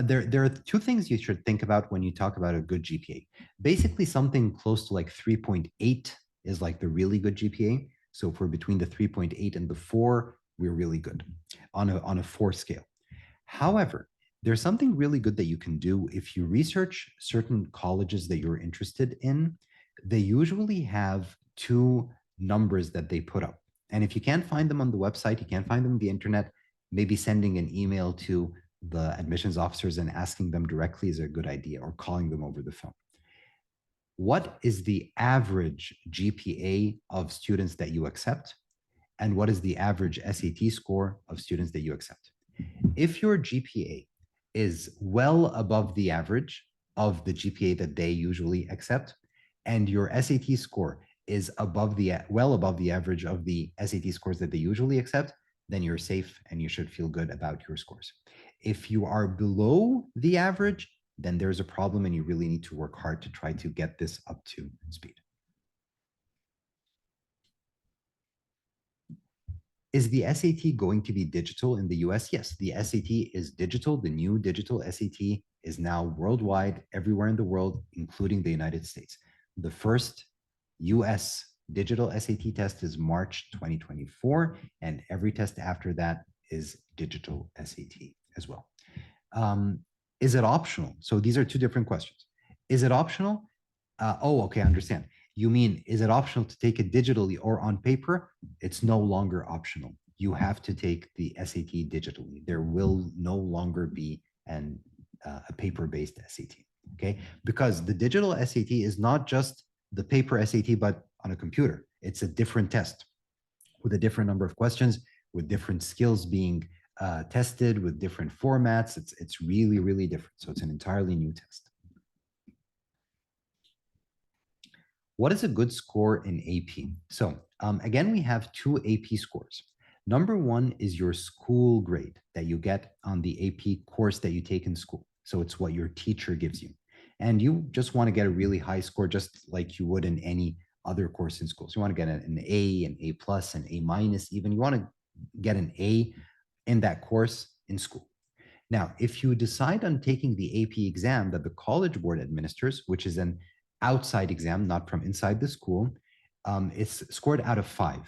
there are two things you should think about when you talk about a good GPA. Basically, something close to like 3.8 is like the really good GPA. So if we're between the 3.8 and the 4, we're really good on a 4 scale. However, there's something really good that you can do if you research certain colleges that you're interested in. They usually have two numbers that they put up. And if you can't find them on the website, you can't find them on the internet, maybe sending an email to the admissions officers and asking them directly is a good idea, or calling them over the phone. What is the average GPA of students that you accept? And what is the average SAT score of students that you accept? If your GPA is well above the average of the GPA that they usually accept, and your SAT score is well above the average of the SAT scores that they usually accept, then you're safe and you should feel good about your scores. If you are below the average, then there's a problem and you really need to work hard to try to get this up to speed. Is the SAT going to be digital in the US? Yes, the SAT is digital. The new digital SAT is now worldwide, everywhere in the world, including the United States. The first US digital SAT test is March 2024, and every test after that is digital SAT as well. Is it optional? So these are two different questions. Is it optional? Okay, I understand. You mean, is it optional to take it digitally or on paper? It's no longer optional. You have to take the SAT digitally. There will no longer be a paper-based SAT, okay? Because the digital SAT is not just the paper SAT, but on a computer. It's a different test with a different number of questions, with different skills being tested, with different formats. It's really, really different. So it's an entirely new test. what is a good score in AP? So again, we have two AP scores. Number one is your school grade that you get on the AP course that you take in school. So it's what your teacher gives you. And you just want to get a really high score, just like you would in any other course in school. So you want to get an A, an A plus, an A minus, even. You want to get an A in that course in school. Now, if you decide on taking the AP exam that the College Board administers, which is an outside exam, not from inside the school, it's scored out of 5.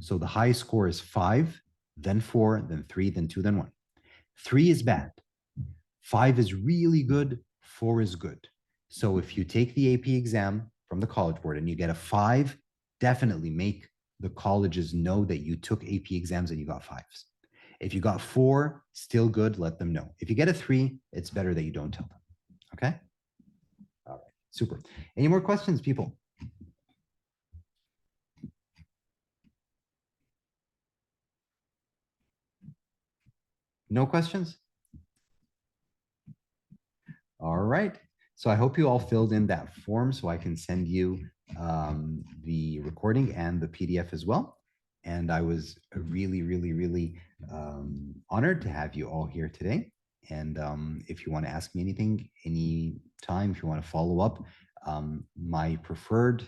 So the highest score is 5, then 4, then 3, then 2, then 1. 3 is bad. 5 is really good. 4 is good. So if you take the AP exam from the College Board and you get a 5, definitely make the colleges know that you took AP exams and you got 5s. If you got 4, still good, let them know. If you get a 3, it's better that you don't tell them. Okay? All right, super. Any more questions, people? No questions? All right. So I hope you all filled in that form so I can send you the recording and the PDF as well. And I was really, really, really honored to have you all here today. And if you want to ask me anything, anytime, if you want to follow up, my preferred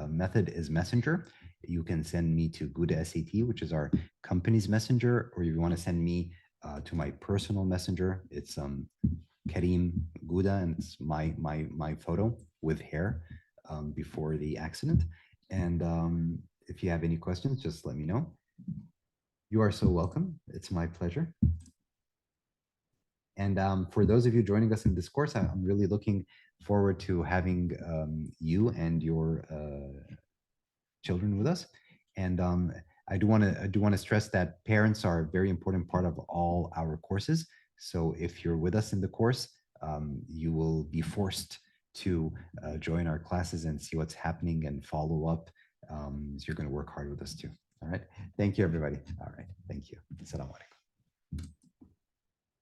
method is Messenger. You can send me to Gouda SAT, which is our company's messenger, or if you want to send me to my personal messenger, it's Kareem Gouda, and it's my photo with hair before the accident. And if you have any questions, just let me know. You are so welcome. It's my pleasure. And for those of you joining us in this course, I'm really looking forward to having you and your children with us. And I do want to stress that parents are a very important part of all our courses. So if you're with us in the course, you will be forced to join our classes and see what's happening and follow up. So you're going to work hard with us too. All right. Thank you, everybody. All right. Thank you. Assalamu alaikum.